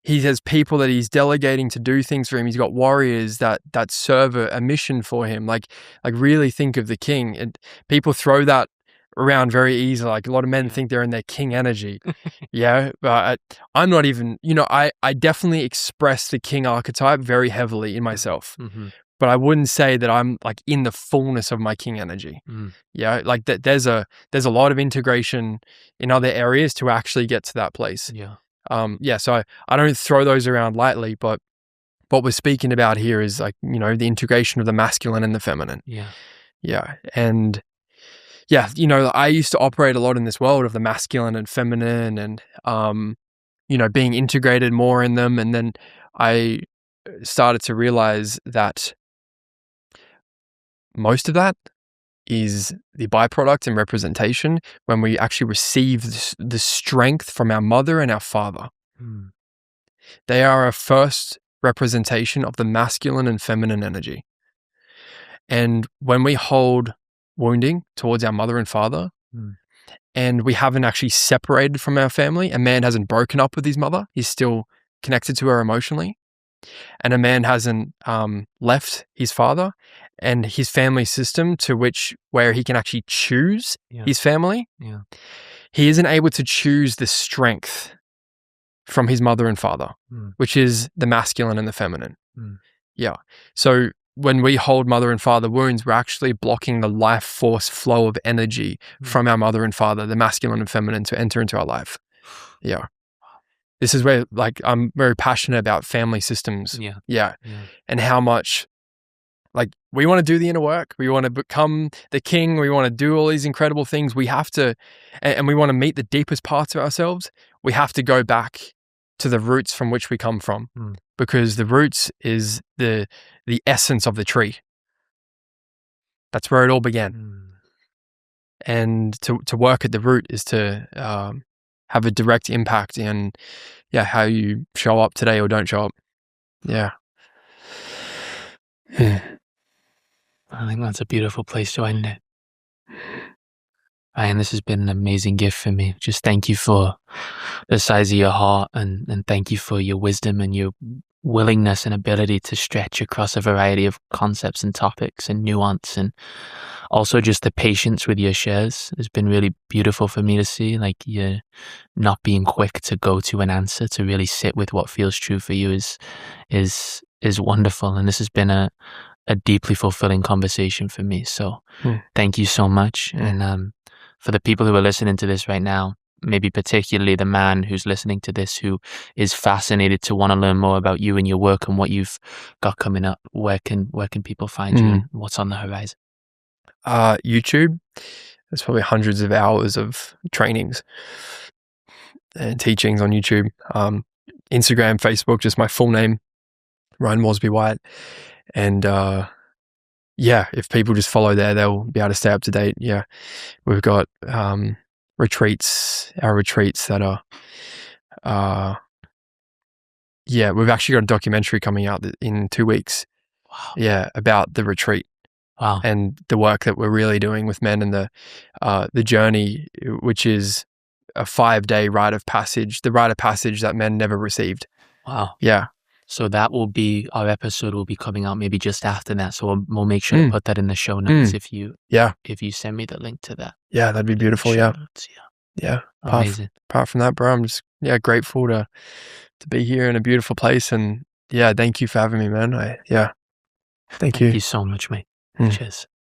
Speaker 2: He has people that he's delegating to do things for him. He's got warriors that serve a mission for him. Like really think of the king. And people throw that around very easily. Like a lot of men think they're in their king energy. But I'm not even, I definitely express the king archetype very heavily in myself. But I wouldn't say that I'm like in the fullness of my king energy. Like there's a lot of integration in other areas to actually get to that place. So I don't throw those around lightly, but what we're speaking about here is like, the integration of the masculine and the feminine. And I used to operate a lot in this world of the masculine and feminine and, being integrated more in them. And then I started to realize that most of that is the byproduct and representation when we actually receive the strength from our mother and our father. They are a first representation of the masculine and feminine energy. And when we hold wounding towards our mother and father, and we haven't actually separated from our family. A man hasn't broken up with his mother. He's still connected to her emotionally. And a man hasn't left his father and his family system where he can actually choose his family.
Speaker 1: Yeah.
Speaker 2: He isn't able to choose the strength from his mother and father, which is the masculine and the feminine. Yeah. So when we hold mother and father wounds, we're actually blocking the life force flow of energy from our mother and father, the masculine and feminine, to enter into our life. Yeah. This is where, like, I'm very passionate about family systems. Yeah. And how much, like, we want to do the inner work. We want to become the king. We want to do all these incredible things. We have to, and we want to meet the deepest parts of ourselves. We have to go back to the roots from which we come from, because the roots is the essence of the tree. That's where it all began. And to work at the root is to have a direct impact in how you show up today or don't show up. Yeah.
Speaker 1: I think that's a beautiful place to end it. Ryan, this has been an amazing gift for me. Just thank you for the size of your heart, and thank you for your wisdom and your willingness and ability to stretch across a variety of concepts and topics and nuance, and also just the patience with your shares has been really beautiful for me to see. Like, you're not being quick to go to an answer, to really sit with what feels true for you is wonderful. And this has been a deeply fulfilling conversation for me. So thank you so much. And for the people who are listening to this right now, maybe particularly the man who's listening to this, who is fascinated to want to learn more about you and your work and what you've got coming up, where can people find you and what's on the horizon?
Speaker 2: YouTube. There's probably hundreds of hours of trainings and teachings on YouTube. Instagram, Facebook, just my full name, Ryan Moresby-White. And if people just follow there, they'll be able to stay up to date. Yeah, we've got retreats, our retreats that are, we've actually got a documentary coming out in 2 weeks.
Speaker 1: Wow.
Speaker 2: Yeah, about the retreat.
Speaker 1: Wow.
Speaker 2: And the work that we're really doing with men, and the journey, which is a 5-day rite of passage, the rite of passage that men never received.
Speaker 1: Wow.
Speaker 2: Yeah.
Speaker 1: So our episode will be coming out maybe just after that. So we'll make sure to put that in the show notes if you send me the link to that.
Speaker 2: Yeah, that'd be beautiful. Yeah.
Speaker 1: Yeah. Amazing.
Speaker 2: Apart from that, bro, I'm just grateful to be here in a beautiful place. And thank you for having me, man. Thank you.
Speaker 1: Thank you so much, mate. Cheers.